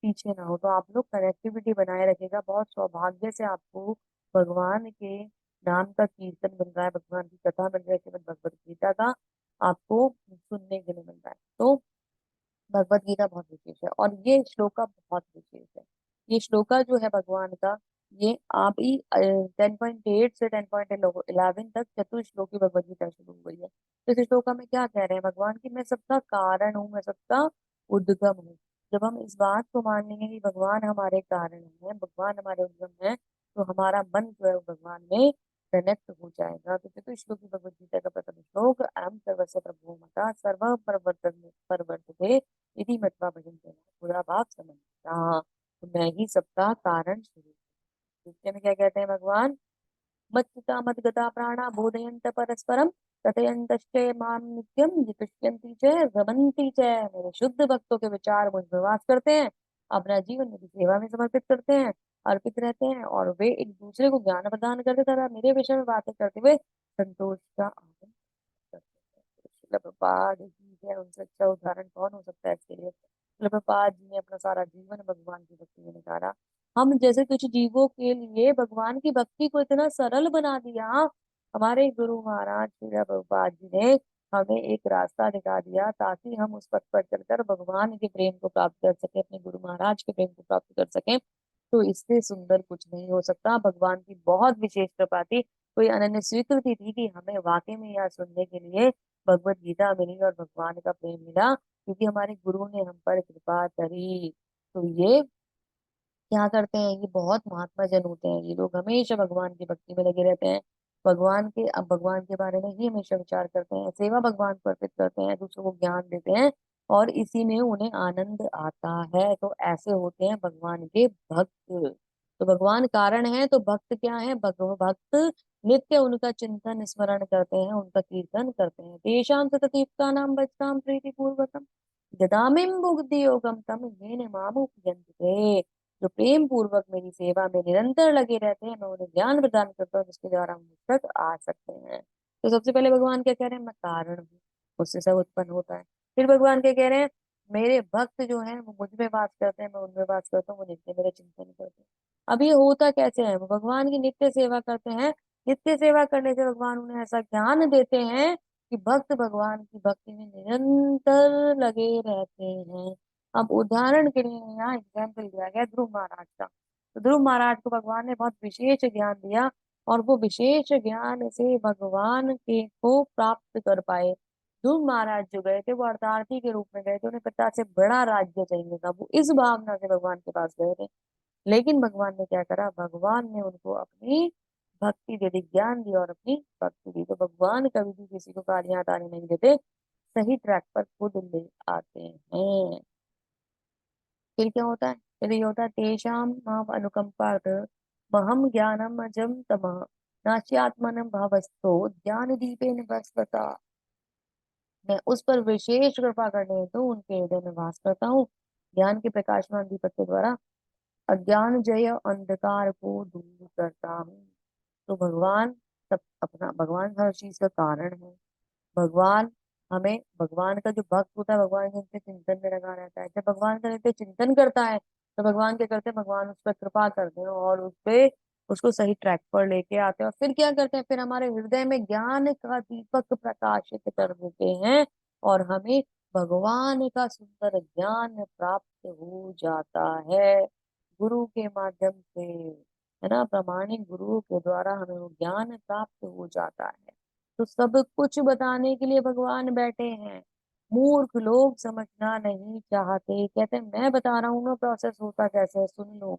पीछे ना हो। तो आप लोग कनेक्टिविटी बनाए रखेगा। बहुत सौभाग्य से आपको भगवान के नाम का कीर्तन मिल रहा है, भगवान की कथा मिल रही है, श्रीमद् भगवत गीता का आपको सुनने के लिए मिल रहा है। तो भगवत गीता बहुत विशेष है, और ये श्लोका बहुत विशेष है। ये श्लोका जो है भगवान का, ये आप ही 10.8 से 10.11 तक चतुर्श्लोकी भगवत गीता शुरू हुई है। तो इस श्लोका में क्या कह रहे हैं भगवान की, मैं सबका कारण हूँ, मैं सबका उद्गम हूँ। जब हम इस बात को मान लेंगे कि भगवान हमारे कारण है, भगवान हमारे उद्गम है, तो हमारा मन जो है वो भगवान में कनेक्ट हो जाएगा। तो चतुश्लोकी भगवत गीता का प्रथम श्लोक, अहम सर्वस्य प्रभु मता सर्व परिवर्तते यदि मत्वा भजन करना, बुरा भाव समझता, तो मैं ही सबका कारण स्वरूप हूँ। नृत्य में क्या कहते हैं भगवान? मच्युता मद्गता प्राणा बोधयन्त परस्परम कथयन्तश्च माम नित्यम जितुष्यन्ति च रमन्ति च। मेरे शुद्ध भक्तों के विचार मुझ में वास करते हैं, अपना जीवन मेरी सेवा में समर्पित करते हैं, अर्पित रहते हैं, और वे एक दूसरे को ज्ञान प्रदान करते तथा मेरे विषय में बातें करते हुए संतोष का आनंद करते हैं। तो श्रील प्रभुपाद जी है, उनसे अच्छा उदाहरण कौन हो सकता है इसके लिए। श्रील प्रभुपाद जी ने अपना सारा जीवन भगवान की भक्ति में निकाला। हम जैसे कुछ जीवों के लिए भगवान की भक्ति को इतना सरल बना दिया। हमारे गुरु महाराज श्रील प्रभुपाद जी ने हमें एक रास्ता दिखा दिया ताकि हम उस पथ पर चलकर भगवान के प्रेम को प्राप्त कर सके, अपने गुरु महाराज के प्रेम को प्राप्त कर सके। तो इससे सुंदर कुछ नहीं हो सकता। भगवान की बहुत विशेष कृपा थी, कोई अनन्य स्वीकृति थी कि हमें वाकई में यह सुनने के लिए भगवत गीता मिली और भगवान का प्रेम मिला, क्योंकि हमारे गुरु ने हम पर कृपा करी। तो ये क्या करते हैं, ये बहुत महात्मा जन होते हैं, ये लोग हमेशा भगवान की भक्ति में लगे रहते हैं। भगवान के अब भगवान के बारे में ही हमेशा विचार करते हैं, सेवा भगवान को अर्पित करते हैं, दूसरों को ज्ञान देते हैं, और इसी में उन्हें आनंद आता है। तो ऐसे होते हैं भगवान के भक्त। तो भगवान कारण है, तो भक्त क्या है? भक्त नित्य उनका चिंतन स्मरण करते हैं, उनका कीर्तन करते हैं। तेषां सततयुक्ता नाम भजतां प्रीति पूर्वकम ददामिं बुद्धि योगम तम येन मामुपयन्ते। जो प्रेम पूर्वक मेरी सेवा में निरंतर लगे रहते हैं, मैं उन्हें ज्ञान प्रदान करता हूँ जिसके द्वारा हम मुझ तक आ सकते हैं। तो सबसे पहले भगवान क्या कह रहे हैं? मैं कारण हूँ, मुझसे सब उत्पन्न होता है। फिर भगवान क्या कह रहे हैं? मेरे भक्त जो हैं वो मुझ में वास करते हैं, मैं उनमें वास करता हूँ, वो नित्य मेरा चिंतन करते हैं। अब ये होता कैसे है? वो भगवान की नित्य सेवा करते हैं। नित्य सेवा करने से भगवान उन्हें ऐसा ज्ञान देते हैं कि भक्त भगवान की भक्ति में निरंतर लगे रहते हैं। अब उदाहरण के लिए यहाँ एग्जाम्पल दिया गया ध्रुव महाराज का। तो ध्रुव महाराज को भगवान ने बहुत विशेष ज्ञान दिया, और वो विशेष ज्ञान से भगवान के को प्राप्त कर पाए। ध्रुव महाराज जो गए थे वो अर्थार्थी के रूप में गए थे, उन्हें पिता से बड़ा राज्य चाहिए था, वो इस भावना से भगवान के पास गए थे। लेकिन भगवान ने क्या करा? भगवान ने उनको अपनी भक्ति दे दी, ज्ञान दिया और अपनी भक्ति दी। तो भगवान कभी भी किसी को कार्य याद आने नहीं देते, सही ट्रैक पर खुद ले आते हैं। फिर क्या होता है? फिर ये होता है तेषाम माम अनुकंपात महम ज्ञानम अजम तमः नास्यात्मनं भावस्तो ज्ञान दीपेन भास्वता। मैं उस पर विशेष कृपा करने हेतु उनके हृदय में वास करता हूँ, ज्ञान के प्रकाशमान दीपक के द्वारा अज्ञान जय अंधकार को दूर करता हूँ। तो भगवान सब अपना, भगवान हर चीज का कारण है। भगवान हमें, भगवान का जो भक्त होता है भगवान के नित्य चिंतन में लगा रहता है। जब भगवान का नित्य चिंतन करता है तो भगवान क्या करते हैं? भगवान उस पर कृपा करते हैं और उस पे उसको सही ट्रैक पर लेके आते हैं। और फिर क्या करते हैं? फिर हमारे हृदय में ज्ञान का दीपक प्रकाशित कर देते हैं, और हमें भगवान का सुंदर ज्ञान प्राप्त हो जाता है गुरु के माध्यम से, है ना। प्रामाणिक गुरु के द्वारा हमें वो ज्ञान प्राप्त हो जाता है। तो सब कुछ बताने के लिए भगवान बैठे हैं। मूर्ख लोग समझना नहीं चाहते, कहते हैं मैं बता रहा हूँ ना प्रोसेस होता कैसे है, सुन लो।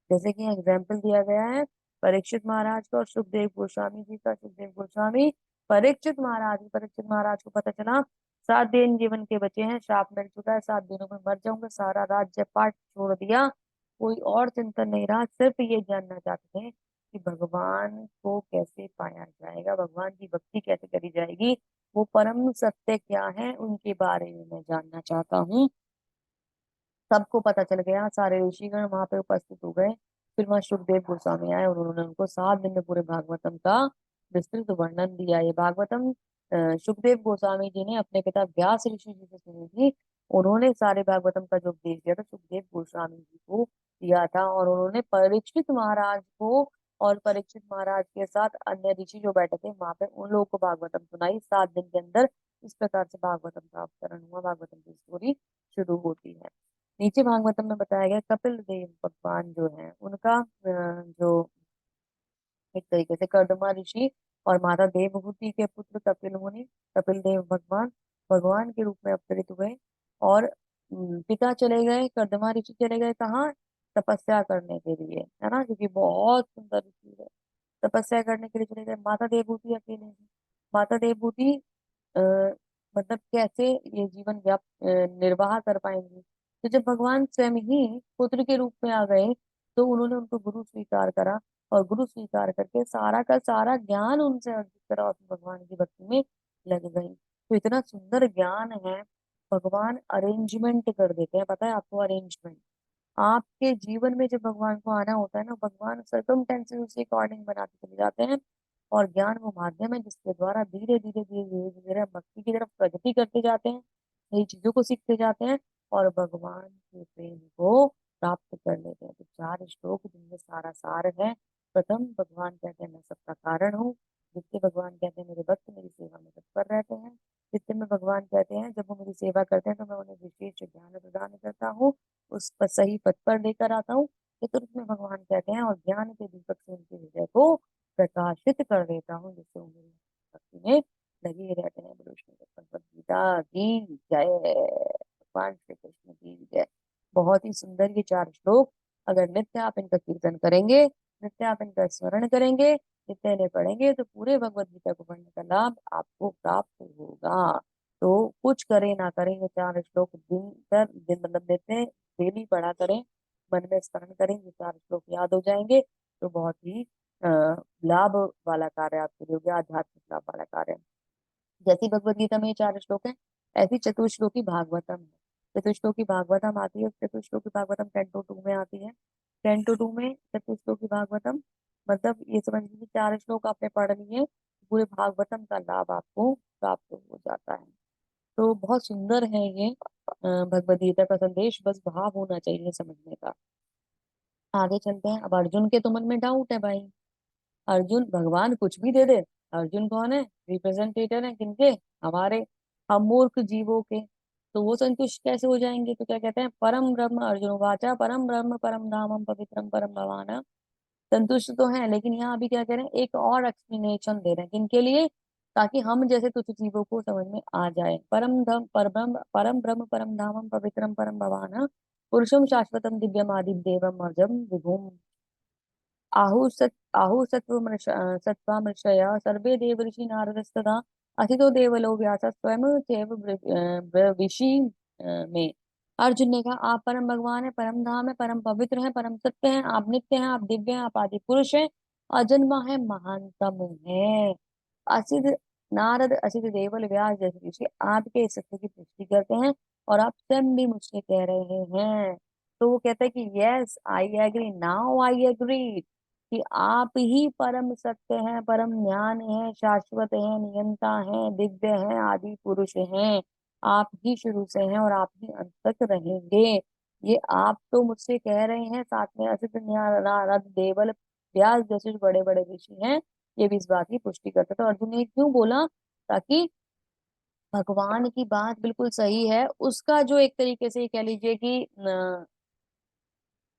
जैसे कि एग्जाम्पल दिया गया है परीक्षित महाराज का और सुखदेव गोस्वामी जी का। सुखदेव गोस्वामी, परीक्षित महाराज को पता चला 7 दिन जीवन के बचे हैं, श्राप मिल चुका है, 7 दिनों में मर जाऊंगा, सारा राज्य पाठ छोड़ दिया, कोई और चिंतन नहीं रहा, सिर्फ ये जानना चाहते थे कि भगवान को कैसे पाया जाएगा, भगवान की भक्ति कैसे करी जाएगी, वो परम सत्य क्या है उनके बारे में मैं जानना चाहता हूँ। सबको पता चल गया, सारे ऋषिगण वहां पे उपस्थित हो गए। फिर वहां सुखदेव गोस्वामी आए, उन्होंने उनको 7 दिन में पूरे भागवतम का विस्तृत वर्णन दिया। ये भागवतम सुखदेव गोस्वामी जी ने अपने पिता व्यास ऋषि जी से सुनी थी। उन्होंने सारे भागवतम का जो उपदेश दिया था सुखदेव गोस्वामी जी को दिया था, और उन्होंने परीक्षित महाराज को और परीक्षित महाराज के साथ अन्य ऋषि जो बैठे थे वहां पे उन लोगों को भागवतम सुनाई 7 दिन के अंदर। इस प्रकार से भागवतम का अवतरण हुआ, भागवतम की स्टोरी शुरू होती है। नीचे भागवतम में बताया गया कपिल देव भगवान जो है उनका जो एक तरीके से कर्दमा ऋषि और माता देवहूति के पुत्र कपिल मुनि, कपिल देव भगवान भगवान के रूप में अवतरित हुए। और पिता चले गए, कर्दमा ऋषि चले गए कहाँ? तपस्या करने के लिए, है ना, क्योंकि बहुत सुंदर ऋषि है। तपस्या करने के लिए चले गए, माता देवहूति अकेले हैं। माता देवहूति अ, मतलब कैसे ये जीवन निर्वाह कर पाएंगी? तो जब भगवान स्वयं ही पुत्र के रूप में आ गए तो उन्होंने उनको गुरु स्वीकार करा, और गुरु स्वीकार करके सारा का सारा ज्ञान उनसे अर्जित करा और फिर भगवान की भक्ति में लग गई। तो इतना सुंदर ज्ञान है। भगवान अरेंजमेंट कर देते हैं, पता है आपको अरेंजमेंट। आपके जीवन में जब भगवान को आना होता है ना, भगवान सर्कमटेंसेस उसी अकॉर्डिंग बनाते चले जाते हैं। और ज्ञान वो माध्यम है जिसके द्वारा धीरे धीरे धीरे धीरे धीरे हम भक्ति की तरफ प्रगति करते जाते हैं, नई चीजों को सीखते जाते हैं, और भगवान के प्रेम को प्राप्त कर लेते हैं। तो चार श्लोक जिनमें सारा सार है। प्रथम, भगवान कहते हैं मैं सबका कारण हूँ। द्वितीय, भगवान कहते हैं मेरे भक्त मेरी सेवा में तत्पर रहते हैं। तृतीय में भगवान कहते हैं जब वो मेरी सेवा करते हैं तो मैं उन्हें विशेष ज्ञान प्रदान करता हूँ, उस पर सही पथ पर लेकर आता हूँ। चतुर्थ में भगवान कहते हैं और ज्ञान के दीपक से उनके हृदय को प्रकाशित कर देता हूँ, जिससे वो मेरी भक्ति में लगे रहते हैं। बोलो श्री भगवद गीता की जय। भगवान श्री कृष्ण की जय। बहुत ही सुंदर ये चार श्लोक। अगर नित्य आप इनका कीर्तन करेंगे, नित्य आप इनका स्मरण करेंगे, नित्य इन्हें पढ़ेंगे, तो पूरे भगवद गीता को पढ़ने का लाभ आपको प्राप्त होगा। तो कुछ करें ना करें, ये चार श्लोक दिन कर दिन मतलब देते डेली पढ़ा करें, मन में स्मरण करें, ये चार श्लोक याद हो जाएंगे। तो बहुत ही अ, लाभ वाला कार्य आपके लिए हो गया, आध्यात्मिक लाभ वाला कार्य। जैसी भगवत गीता में ये चार श्लोक है, ऐसी चतुश्लोकी भागवतम है। चतुश्लोकी भागवतम आती है, चतुश्लोकी भागवतम 10-2 में आती है। 10-2 में चतुश्लोकी भागवतम मतलब ये समझ लीजिए चार श्लोक आपने पढ़ लिए, पूरे भागवतम का लाभ आपको प्राप्त हो जाता है। तो बहुत सुंदर है ये भगवद गीता का संदेश, बस भाव होना चाहिए समझने का। आगे चलते हैं। अब अर्जुन के तो मन में डाउट है भाई। अर्जुन, भगवान कुछ भी दे दे, अर्जुन कौन है? रिप्रेजेंटेटिव है किनके? हमारे, हम मूर्ख जीवों के। तो वो संतुष्ट कैसे हो जाएंगे? तो क्या कहते हैं, परम ब्रह्म अर्जुन वाचा परम ब्रह्म परम धामम पवित्रम परम भवान। संतुष्ट तो है, लेकिन यहाँ अभी क्या कह रहे हैं, एक और एक्सप्लेनेशन दे रहे हैं किनके लिए, ताकि हम जैसे तुच्छ जीवों को समझ में आ जाए। परम ब्रह्म परम धामम पवित्रम परम भवान पुरुषम शाश्वतम दिव्यम आदि देवम अजम विभुम सत्त्वामृषया सर्वे देव ऋषि नारदस्तदा अथितो देवलो व्यास स्वयं चैव ब्रवीषि में। अर्जुन ने कहा आप परम भगवान है, परम धाम है, परम पवित्र है, परम सत्य है, आप नित्य हैं, आप दिव्य हैं, आप आदि पुरुष हैं, अजन्मा है, महानतम है। असिध नारद असिध देवल व्यास जैसे ऋषि आपके इस सत्य की पुष्टि करते हैं, और आप स्वयं भी मुझसे कह रहे हैं। तो वो कहता है कि yes I agree, now I agree, कि आप ही परम सत्य हैं, परम ज्ञान है, शाश्वत है, नियंता है, दिव्य है, आदि पुरुष हैं। आप ही शुरू से हैं और आप ही अंत तक रहेंगे। ये आप तो मुझसे कह रहे हैं, साथ में असित नारद देवल व्यास जैसे जो बड़े बड़े ऋषि हैं, ये भी इस बात की पुष्टि करते। तो अर्जुन ने क्यों बोला? ताकि भगवान की बात बिल्कुल सही है, उसका जो एक तरीके से कह लीजिए कि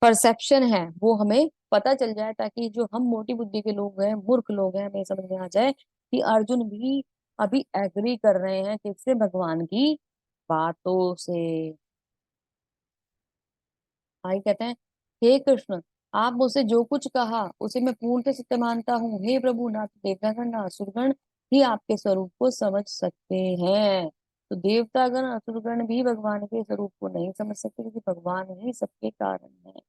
परसेप्शन है वो हमें पता चल जाए, ताकि जो हम मोटी बुद्धि के लोग हैं, मूर्ख लोग हैं, हमें समझ में आ जाए कि अर्जुन भी अभी एग्री कर रहे हैं किससे? भगवान की बातों से। भाई कहते हैं हे कृष्ण, आप मुझसे जो कुछ कहा उसे मैं पूर्ण सत्य मानता हूँ। हे प्रभु, ना तो देवतागण ना असुरगण ही आपके स्वरूप को समझ सकते हैं। तो देवतागण असुरगण भी भगवान के स्वरूप को नहीं समझ सकते, क्योंकि भगवान ही सबके कारण है।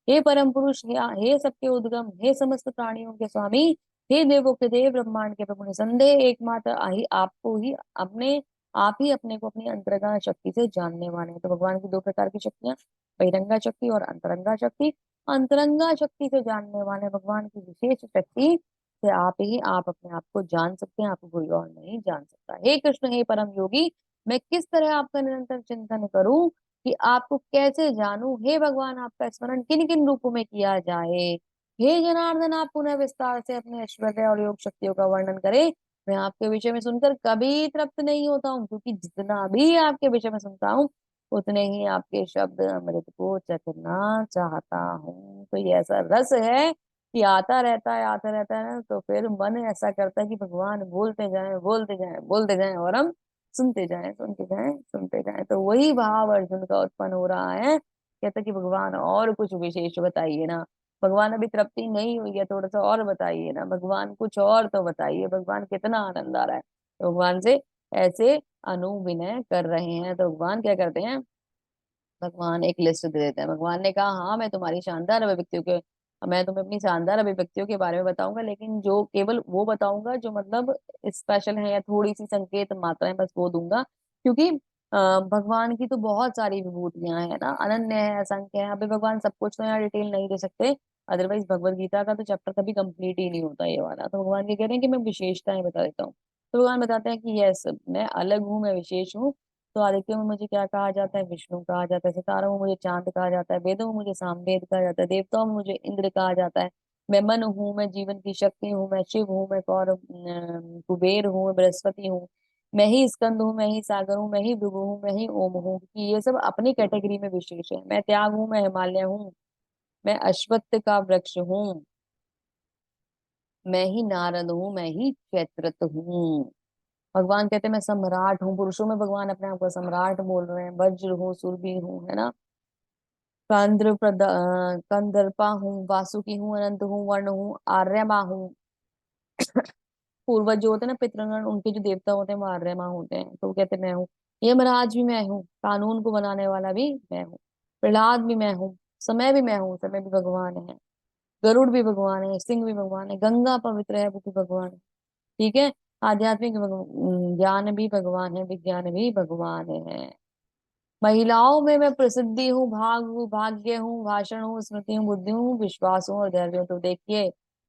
हे परम पुरुष, हे सबके उद्गम, हे समस्त प्राणियों के स्वामी, हे देवों के देव, ब्रह्मांड के प्रभु, निसंदेह एकमात्र ही आपको ही अपने आप ही अपने को अपनी अंतरंगा शक्ति से जानने वाले हैं। तो भगवान की दो प्रकार की शक्तियां, बहिरंगा शक्ति और अंतरंगा शक्ति। अंतरंगा शक्ति से जानने वाले भगवान की विशेष शक्ति से आप अपने आप को जान सकते हैं, आपको कोई और नहीं जान सकता। हे कृष्ण, हे परम योगी, मैं किस तरह आपका निरंतर चिंतन करूं, कि आपको कैसे जानूं? हे भगवान, आपका स्मरण किन किन रूपों में किया जाए? हे जनार्दन, आप पुनः विस्तार से अपने ऐश्वर्य और योग शक्तियों का वर्णन करें। मैं आपके विषय में सुनकर कभी तृप्त नहीं होता हूँ, क्योंकि जितना भी आपके विषय में सुनता हूँ, उतने ही आपके शब्द अमृत को चखना चाहता हूँ। तो ये ऐसा रस है कि आता रहता है ना, तो फिर मन ऐसा करता है कि भगवान बोलते जाएं बोलते जाएं बोलते जाएं, और हम सुनते जाएं सुनते जाएं सुनते जाएं। तो वही भाव अर्जुन का उत्पन्न हो रहा है। कहता कि भगवान और कुछ विशेष बताइए ना, भगवान अभी तृप्ति नहीं हुई है, थोड़ा सा और बताइए ना, भगवान कुछ और तो बताइए, भगवान कितना आनंद आ रहा है। तो भगवान से ऐसे अनुविनय कर रहे हैं। तो भगवान क्या करते हैं, भगवान एक लिस्ट दे देते हैं। भगवान ने कहा हाँ मैं तुम्हारी शानदार अभिव्यक्तियों के, मैं तुम्हें अपनी शानदार अभिव्यक्तियों के बारे में बताऊंगा, लेकिन जो केवल वो बताऊंगा जो मतलब स्पेशल है, या थोड़ी सी संकेत मात्राएं बस वो दूंगा। क्योंकि भगवान की तो बहुत सारी विभूतियां हैं ना, अनन्य है, असंख्य है। अभी भगवान सब कुछ तो यहाँ डिटेल नहीं दे सकते, अदरवाइज भगवत गीता का तो चैप्टर कभी कंप्लीट ही नहीं होता ये वाला। तो भगवान ये कह रहे हैं कि मैं विशेषताएं बता देता हूँ। तो भगवान बताते हैं कि यस मैं अलग हूँ, मैं विशेष हूँ। तो आदित्य में मुझे क्या कहा जाता है, विष्णु कहा जाता है। सितारों में मुझे चांद कहा जाता है। वेदों में मुझे सामवेद कहा जाता है। देवताओं में मुझे इंद्र कहा जाता है। मैं मन हूँ, मैं जीवन की शक्ति हूँ, मैं शिव हूँ, मैं कौर कुबेर हूँ, मैं बृहस्पति हूँ, मैं ही स्कंद हूँ, मैं ही सागर हूँ, मैं ही भृगु हूँ, मैं ही ओम हूँ। कि ये सब अपनी कैटेगरी में विशेष है। मैं त्याग हूँ, मैं हिमालय हूँ, मैं अश्वत्थ का वृक्ष हूँ, मैं ही नारद हूँ, मैं ही चैत्रत हूँ। भगवान कहते हैं मैं सम्राट हूँ। पुरुषों में भगवान अपने आप को सम्राट बोल रहे हैं। वज्र हूँ, सुरभि हूँ, है ना। कंदर्पा हूँ, वासुकी हूँ, अनंत हूँ, वर्ण हूँ, आर्यमा हूँ। पूर्वज जो होते हैं ना, पितृगण, उनके जो देवता होते हैं वो आर्यमा होते हैं। तो वो कहते हैं मैं हूँ। यमराज भी मैं हूँ, कानून को बनाने वाला भी मैं हूँ। प्रहलाद भी मैं हूँ, समय भी मैं हूँ, समय भी भगवान है। गरुड़ भी भगवान है, सिंह भी भगवान है, गंगा पवित्र है वो भी भगवान है। ठीक है। आध्यात्मिक ज्ञान भी भगवान है, विज्ञान भी भगवान है। महिलाओं में मैं प्रसिद्धि हूँ, भाग हूँ, भाग्य हूँ, भाषण हूँ, स्मृति हूँ, बुद्धि हूँ, विश्वास हूँ और धैर्य हूँ। तो देखिए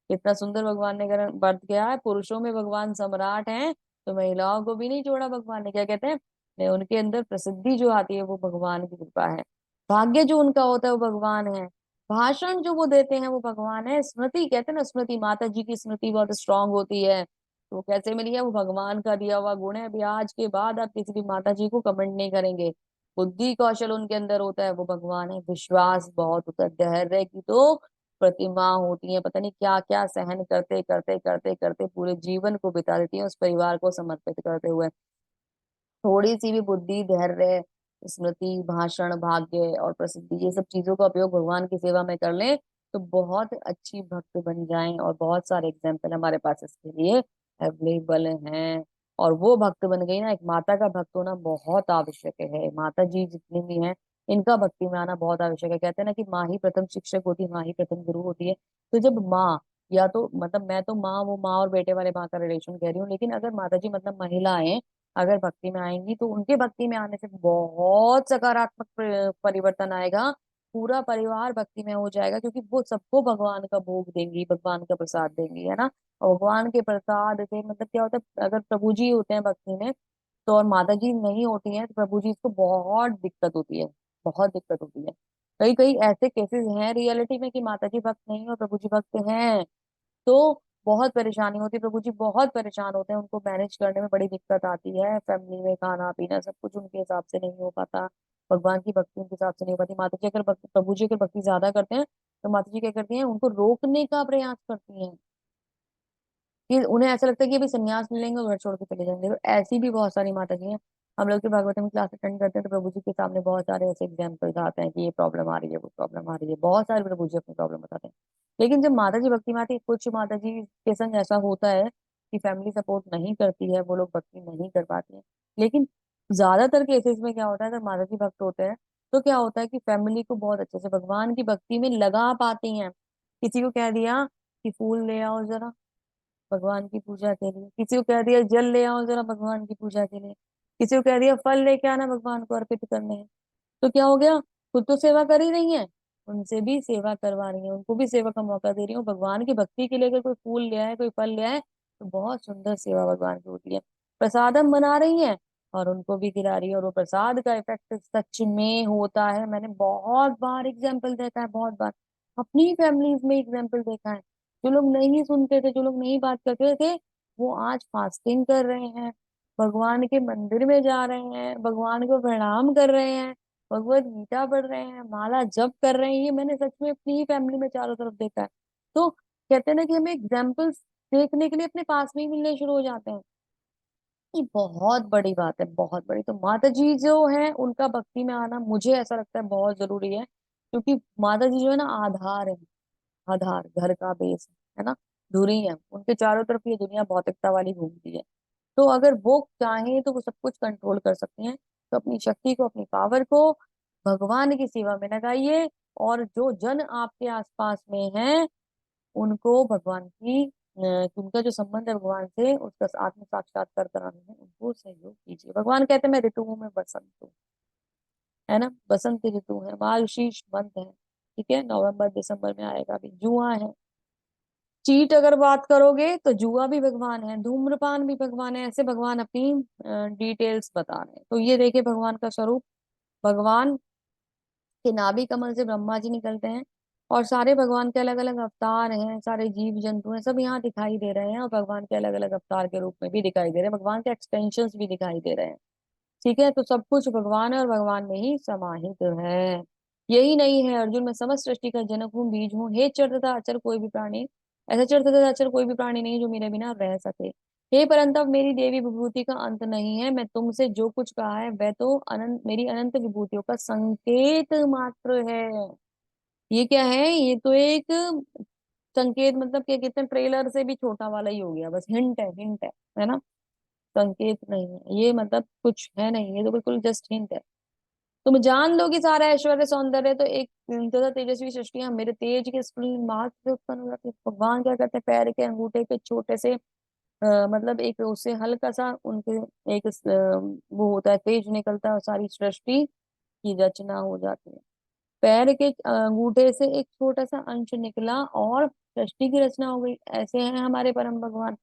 कितना सुंदर भगवान ने वर्त किया है। पुरुषों में भगवान सम्राट हैं, तो महिलाओं को भी नहीं छोड़ा भगवान ने। क्या कहते हैं, नहीं, उनके अंदर प्रसिद्धि जो आती है वो भगवान की कृपा है। भाग्य जो उनका होता है वो भगवान है। भाषण जो वो देते हैं वो भगवान है। स्मृति कहते हैं ना, स्मृति, माता जी की स्मृति बहुत स्ट्रांग होती है। तो कैसे मिली है, वो भगवान का दिया हुआ गुण है। अभी आज के बाद आप किसी भी माता जी को कमेंट नहीं करेंगे। बुद्धि कौशल उनके अंदर होता है वो भगवान है। विश्वास बहुत होता है। धैर्य की तो प्रतिमा होती है, पता नहीं क्या क्या सहन करते करते करते करते पूरे जीवन को बिता देती है उस परिवार को समर्पित करते हुए। थोड़ी सी भी बुद्धि, धैर्य, स्मृति, भाषण, भाग्य और प्रसिद्धि, ये सब चीजों का उपयोग भगवान की सेवा में कर लें तो बहुत अच्छी भक्त बन जाएं। और बहुत सारे एग्जाम्पल हमारे पास इसके लिए अवेलेबल हैं। और वो भक्त बन गई ना, एक माता का भक्त होना बहुत आवश्यक है। माता जी जितनी भी हैं, इनका भक्ति में आना बहुत आवश्यक है। कहते हैं ना कि माँ ही प्रथम शिक्षक होती है, माँ ही प्रथम गुरु होती है। तो जब माँ, या तो मतलब मैं तो माँ, वो माँ और बेटे वाले माँ का रिलेशन कह रही हूँ, लेकिन अगर माता जी मतलब महिलाएं अगर भक्ति में आएंगी तो उनके भक्ति में आने से बहुत सकारात्मक परिवर्तन आएगा। पूरा परिवार भक्ति में हो जाएगा, क्योंकि वो सबको भगवान का भोग देंगी, भगवान का प्रसाद देंगी, है ना। और भगवान के प्रसाद से मतलब क्या होता है, अगर प्रभु जी होते हैं भक्ति में तो, और माता जी नहीं होती हैं तो प्रभु जी को बहुत दिक्कत होती है। बहुत दिक्कत होती है। कई कई ऐसे केसेस हैं रियलिटी में कि माता जी भक्त नहीं है और प्रभु जी भक्त हैं। तो बहुत परेशानी होती है। प्रभु जी बहुत परेशान होते हैं, उनको मैनेज करने में बड़ी दिक्कत आती है। फैमिली में खाना पीना सब कुछ उनके हिसाब से नहीं हो पाता। भगवान की भक्ति उनके हिसाब से नहीं हो पाती। माता जी अगर भक्ति, प्रभु जी अगर भक्ति ज्यादा करते हैं तो माता जी क्या करती हैं, उनको रोकने का प्रयास करती हैं। कि उन्हें ऐसा लगता है कि अभी संन्यास ले लेंगे और घर छोड़ के चले जाएंगे। तो ऐसी भी बहुत सारी माता जी हैं। हम लोग की भागवतम क्लास अटेंड करते हैं तो प्रभु जी के सामने बहुत सारे ऐसे एग्जाम्पल्स आते हैं कि ये प्रॉब्लम आ रही है, वो प्रॉब्लम आ रही है। बहुत सारे प्रभु जी अपनी प्रॉब्लम बताते हैं। लेकिन जब माता जी भक्ति में आती है, कुछ माता जी के संग ऐसा होता है कि फैमिली सपोर्ट नहीं करती है, वो लोग भक्ति नहीं कर पाते हैं। लेकिन ज्यादातर केसेस में क्या होता है, अगर माता जी भक्त होते हैं तो क्या होता है कि फैमिली को बहुत अच्छे से भगवान की भक्ति में लगा पाती हैं। किसी को कह दिया कि फूल ले आओ जरा भगवान की पूजा के लिए, किसी को कह दिया जल ले आओ जरा भगवान की पूजा के लिए, किसी को कह दिया फल लेके आना भगवान को अर्पित करने हैं। तो क्या हो गया, खुद तो सेवा कर ही रही है, उनसे भी सेवा करवा रही है, उनको भी सेवा का मौका दे रही हूँ। भगवान की भक्ति के लिए अगर कोई फूल ले आए, कोई फल ले आए तो बहुत सुंदर सेवा भगवान की होती है। प्रसादम बना रही है और उनको भी खिला रही है, और वो प्रसाद का इफेक्ट सच में होता है। मैंने बहुत बार एग्जाम्पल देखा है, बहुत बार अपनी फैमिलीज में एग्जाम्पल देखा है। जो लोग नहीं सुनते थे, जो लोग नहीं बात करते थे, वो आज फास्टिंग कर रहे हैं, भगवान के मंदिर में जा रहे हैं, भगवान को प्रणाम कर रहे हैं, भगवत गीता पढ़ रहे हैं, माला जप कर रहे हैं। ये मैंने सच में अपनी ही फैमिली में चारों तरफ देखा है। तो कहते हैं ना कि हमें एग्जाम्पल्स देखने के लिए अपने पास में ही मिलने शुरू हो जाते हैं। ये बहुत बड़ी बात है, बहुत बड़ी। तो माता जी जो है उनका भक्ति में आना मुझे ऐसा लगता है बहुत जरूरी है। क्योंकि माता जी जो है ना, आधार है, आधार, घर का बेस है ना, धुरी है। उनके चारों तरफ ये दुनिया भौतिकता वाली घूमती है। तो अगर वो चाहें तो वो सब कुछ कंट्रोल कर सकते हैं। तो अपनी शक्ति को, अपनी पावर को भगवान की सेवा में लगाइए, और जो जन आपके आसपास में हैं उनको भगवान की उनका जो संबंध है भगवान से, उसका आत्म साक्षात्कार कराने में उनको सहयोग कीजिए। भगवान कहते हैं मैं ऋतुओं में बसंत हूँ, है ना, बसंत ऋतु है, मार्गशीर्ष मंथ है, ठीक है, नवंबर दिसंबर में आएगा। अभी जुआ है, चीट अगर बात करोगे तो जुआ भी भगवान है, धूम्रपान भी भगवान है, ऐसे भगवान अपनी डिटेल्स बता रहे हैं। तो ये देखिए भगवान का स्वरूप, भगवान के नाभि कमल से ब्रह्मा जी निकलते हैं, और सारे भगवान के अलग अलग अवतार हैं, सारे जीव जंतु हैं, सब यहाँ दिखाई दे रहे हैं, और भगवान के अलग अलग अवतार के रूप में भी दिखाई दे रहे हैं, भगवान के एक्सटेंशंस भी दिखाई दे रहे हैं। ठीक है, तो सब कुछ भगवान है और भगवान में ही समाहित है। यही नहीं है अर्जुन, मैं समस्त सृष्टि का जनक हूँ, बीज हूँ, हे चर तथा अचर कोई भी प्राणी, ऐसा चर तथा अचर कोई भी प्राणी नहीं जो मेरे बिना रह सके। हे परंतप मेरी देवी विभूति का अंत नहीं है, मैं तुमसे जो कुछ कहा है वह तो अनंत, मेरी अनंत विभूतियों का संकेत मात्र है। ये क्या है, ये तो एक संकेत, मतलब क्या कहते हैं, ट्रेलर से भी छोटा वाला ही हो गया, बस हिंट है, हिंट है ना, संकेत नहीं है ये, मतलब कुछ है नहीं, ये तो बिल्कुल जस्ट हिंट है। तुम जान लो कि सारा ऐश्वर्य सौंदर्य तो एक तथा तेजस्वी सृष्टियां मेरे तेज के स्फुलिंग मात्र से उत्पन्न हो जाती है। भगवान क्या करते हैं, पैर के अंगूठे के छोटे से मतलब एक उससे हल्का सा उनके एक वो होता है, तेज निकलता है, और सारी सृष्टि की रचना हो जाती है। पैर के अंगूठे से एक छोटा सा अंश निकला और सृष्टि की रचना हो गई। ऐसे हैं हमारे परम भगवान।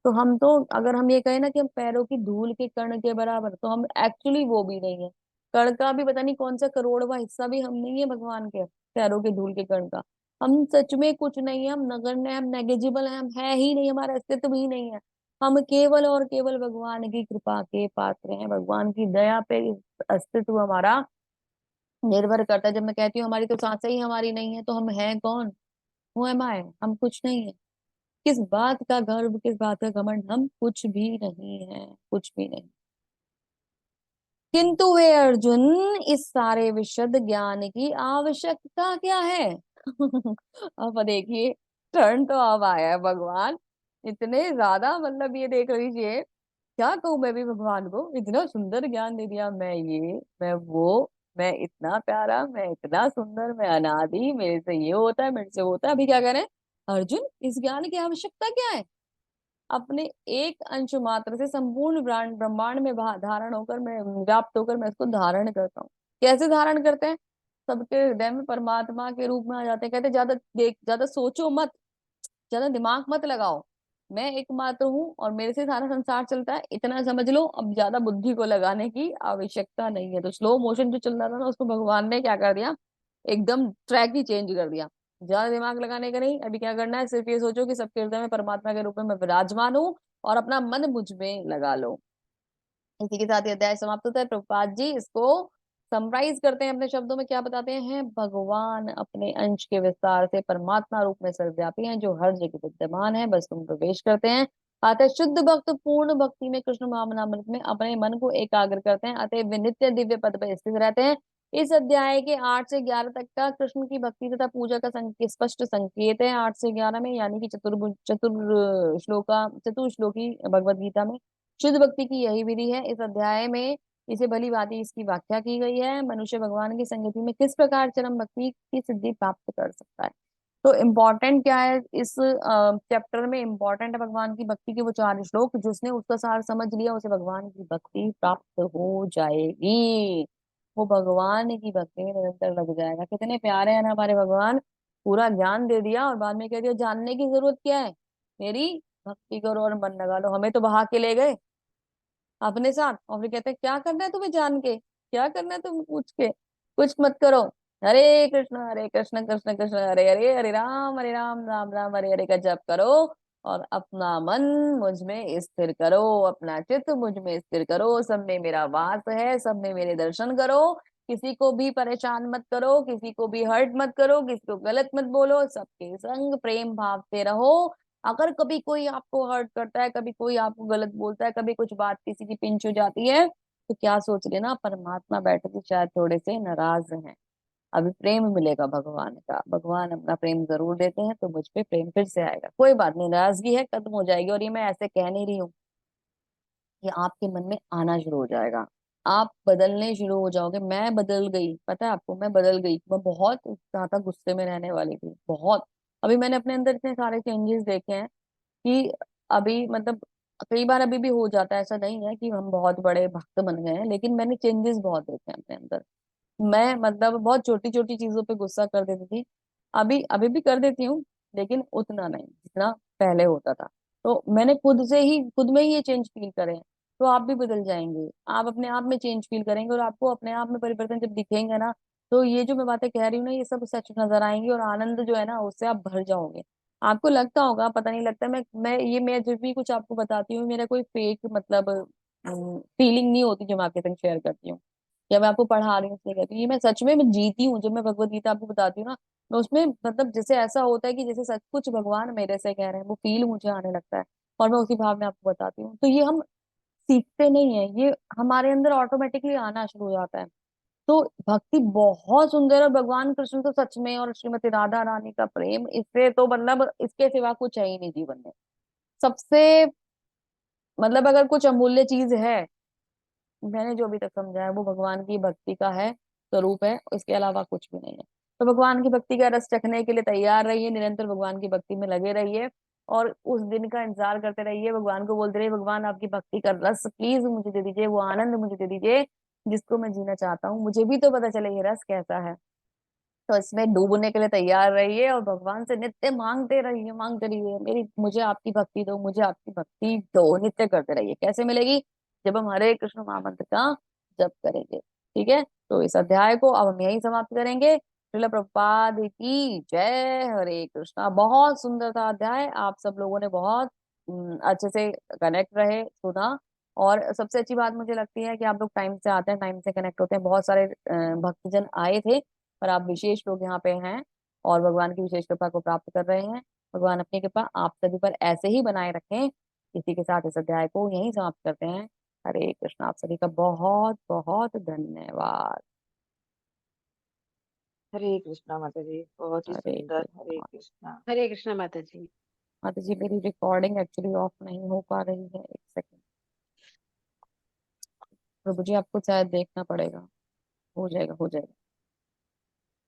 तो हम तो, अगर हम ये कहें ना कि हम पैरों की धूल के कण के बराबर, तो हम एक्चुअली वो भी नहीं है। कण का भी पता नहीं कौन सा करोड़वा हिस्सा भी हम नहीं है भगवान के पैरों के धूल के कण का। हम सच में कुछ नहीं है, हम नगण्य हैं, हम नेग्लिजिबल हैं, हम है ही नहीं, हमारा अस्तित्व ही नहीं है। हम केवल और केवल भगवान की कृपा के पात्र हैं, भगवान की दया पे अस्तित्व हमारा निर्भर करता है। जब मैं कहती हूँ हमारी तो सांसें ही हमारी नहीं है, तो हम हैं कौन? हु एम आई? हम कुछ नहीं है। किस बात का गर्व, किस बात का घमंड, हम कुछ भी नहीं है, कुछ भी नहीं। किंतु हे अर्जुन, इस सारे विशद ज्ञान की आवश्यकता क्या है? अब देखिए, टर्न तो अब आया है भगवान, इतने ज्यादा, मतलब ये देख लीजिए, क्या कहूं मैं भी भगवान को, इतना सुंदर ज्ञान दे दिया, मैं ये, मैं वो, मैं इतना प्यारा, मैं इतना सुंदर, मैं अनादि, मेरे से ये होता है, मेरे से वो होता है। अभी क्या कह रहे हैं अर्जुन, इस ज्ञान की आवश्यकता क्या है? अपने एक अंश मात्र से संपूर्ण ब्रह्मांड ब्रह्मांड में धारण होकर, मैं व्याप्त होकर मैं इसको धारण करता हूँ। कैसे धारण करते हैं? सबके हृदय में परमात्मा के रूप में आ जाते हैं। कहते हैं ज्यादा देख, ज्यादा सोचो मत, ज्यादा दिमाग मत लगाओ, मैं एकमात्र हूँ और मेरे से सारा संसार चलता है, इतना समझ लो। अब ज्यादा बुद्धि को लगाने की आवश्यकता नहीं है। तो स्लो मोशन जो चल रहा था ना, उसको भगवान ने क्या कर दिया, एकदम ट्रैक ही चेंज कर दिया। ज्यादा दिमाग लगाने का नहीं, अभी क्या करना है, सिर्फ ये सोचो कि सबके हृदय में परमात्मा के रूप में मैं विराजमान हूँ, और अपना मन मुझ में लगा लो। इसी के साथ ये अध्याय समाप्त होता है। प्रभुपाद जी इसको समराइज करते हैं अपने शब्दों में, क्या बताते हैं, भगवान अपने अंश के विस्तार से परमात्मा रूप में सर्वव्यापी हैं, जो हर जगह विद्यमान है, बस तुम प्रवेश करते हैं। अतः शुद्ध भक्त पूर्ण भक्ति में कृष्ण महामनामृत में अपने मन को एकाग्र करते हैं, अतः वे नित्य दिव्य पद पर स्थित रहते हैं। इस अध्याय के 8 से 11 तक का कृष्ण की भक्ति तथा पूजा का स्पष्ट संकेत है। 8 से 11 में, यानी कि चतुर श्लोकी भगवत गीता में शुद्ध भक्ति की यही विधि है। इस अध्याय में इसे भली भांति इसकी व्याख्या की गई है। मनुष्य भगवान की संगति में किस प्रकार चरम भक्ति की सिद्धि प्राप्त कर सकता है। तो इम्पोर्टेंट क्या है इस चैप्टर में, इम्पोर्टेंट है भगवान की भक्ति के वो 4 श्लोक, जिसने उसका सार समझ लिया उसे भगवान की भक्ति प्राप्त हो जाएगी। वो भगवान की भक्ति में निरंतर लग जाएगा। कितने प्यारे हैं ना हमारे भगवान, पूरा ज्ञान दे दिया और बाद में कह दिया जानने की जरूरत क्या है, मेरी भक्ति करो और मन लगा लो। हमें तो बहा के ले गए अपने साथ, और फिर कहते हैं क्या करना है तुम्हें जान के, क्या करना है तुम पूछ के, कुछ मत करो। हरे कृष्ण कृष्ण कृष्ण हरे हरे, हरे राम राम राम हरे हरे का जप करो, और अपना मन मुझ में स्थिर करो, अपना चित्त मुझ में स्थिर करो। सब में मेरा वास है, सब में मेरे दर्शन करो, किसी को भी परेशान मत करो, किसी को भी हर्ट मत करो, किसी को गलत मत बोलो, सबके संग प्रेम भाव से रहो। अगर कभी कोई आपको हर्ट करता है, कभी कोई आपको गलत बोलता है, कभी कुछ बात किसी की पिंच हो जाती है, तो क्या सोच लेना, परमात्मा बैठे तो शायद थोड़े से नाराज हैं, अभी प्रेम मिलेगा भगवान का, भगवान अपना प्रेम जरूर देते हैं, तो मुझ पे प्रेम फिर से आएगा। कोई बात नहीं, नाराजगी है, खत्म हो जाएगी। और ये मैं ऐसे कह नहीं रही हूँ, ये आपके मन में आना शुरू हो जाएगा। आप बदलने शुरू हो जाओगे। मैं बदल गई, पता है आपको, मैं बदल गई। मैं बहुत ज्यादा गुस्से में रहने वाली थी, बहुत। अभी मैंने अपने अंदर इतने सारे चेंजेस देखे हैं कि अभी मतलब कई बार अभी भी हो जाता है, ऐसा नहीं है कि हम बहुत बड़े भक्त बन गए हैं, लेकिन मैंने चेंजेस बहुत देखे हैं अपने अंदर। मैं मतलब बहुत छोटी छोटी चीजों पे गुस्सा कर देती थी, अभी अभी भी कर देती हूँ, लेकिन उतना नहीं जितना पहले होता था। तो मैंने खुद में ही ये चेंज फील करे हैं। तो आप भी बदल जाएंगे, आप अपने आप में चेंज फील करेंगे, और आपको अपने आप में परिवर्तन जब दिखेंगे ना, तो ये जो मैं बातें कह रही हूँ ना, ये सब सच नजर आएंगी, और आनंद जो है ना, उससे आप भर जाओगे। आपको लगता होगा, पता नहीं लगता, मैं जब भी कुछ आपको बताती हूँ, मेरा कोई फेक मतलब फीलिंग नहीं होती जो मैं आपके संग शेयर करती हूँ, या मैं आपको पढ़ा रही हूँ इसलिए कहती हूँ। ये मैं सच में मैं जीती हूँ, जब मैं भगवत गीता आपको बताती हूँ ना, मैं उसमें मतलब जैसे ऐसा होता है कि जैसे सच कुछ भगवान मेरे से कह रहे हैं, वो फील मुझे आने लगता है, और मैं उसी भाव में आपको बताती हूँ। तो ये हम सीखते नहीं है, ये हमारे अंदर ऑटोमेटिकली आना शुरू हो जाता है। तो भक्ति बहुत सुंदर है, भगवान कृष्ण तो सच में, और श्रीमती राधा रानी का प्रेम, इससे तो मतलब इसके सिवा कुछ है ही नहीं जीवन में। सबसे मतलब अगर कुछ अमूल्य चीज है, मैंने जो अभी तक समझा है, वो भगवान की भक्ति का है, स्वरूप है, इसके अलावा कुछ भी नहीं है। तो भगवान की भक्ति का रस चखने के लिए तैयार रहिए, निरंतर भगवान की भक्ति में लगे रहिए, और उस दिन का इंतजार करते रहिए। भगवान को बोलते रहिए, भगवान आपकी भक्ति का रस प्लीज मुझे दे दीजिए, वो आनंद मुझे दे दीजिए जिसको मैं जीना चाहता हूँ, मुझे भी तो पता चले ये रस कैसा है। तो इसमें डूबने के लिए तैयार रहिए, और भगवान से नित्य मांगते रहिए, मांगते रहिए, मेरी मुझे आपकी भक्ति दो, मुझे आपकी भक्ति दो, नित्य करते रहिए। कैसे मिलेगी? जब हम हरे कृष्ण महामंत्र का जप करेंगे। ठीक है, तो इस अध्याय को अब हम यही समाप्त करेंगे। श्रील प्रभुपाद की जय। हरे कृष्णा। बहुत सुंदर था अध्याय, आप सब लोगों ने बहुत अच्छे से कनेक्ट रहे, सुना। और सबसे अच्छी बात मुझे लगती है कि आप लोग टाइम से आते हैं, टाइम से कनेक्ट होते हैं। बहुत सारे भक्तजन आए थे, पर आप विशेष लोग यहाँ पे हैं, और भगवान की विशेष कृपा को प्राप्त कर रहे हैं। भगवान अपनी कृपा आप सभी पर ऐसे ही बनाए रखें। इसी के साथ इस अध्याय को यहीं समाप्त करते हैं। हरे कृष्ण। आप सभी का बहुत बहुत धन्यवाद। हरे कृष्णा माता जी, बहुत ही हरे सुंदर। हरे कृष्ण। कृष्णा। हरे कृष्णा माता जी। माता जी, मेरी रिकॉर्डिंग एक्चुअली ऑफ नहीं हो पा रही है, एक सेकंड। प्रभु जी, आपको शायद देखना पड़ेगा। हो जाएगा, हो जाएगा।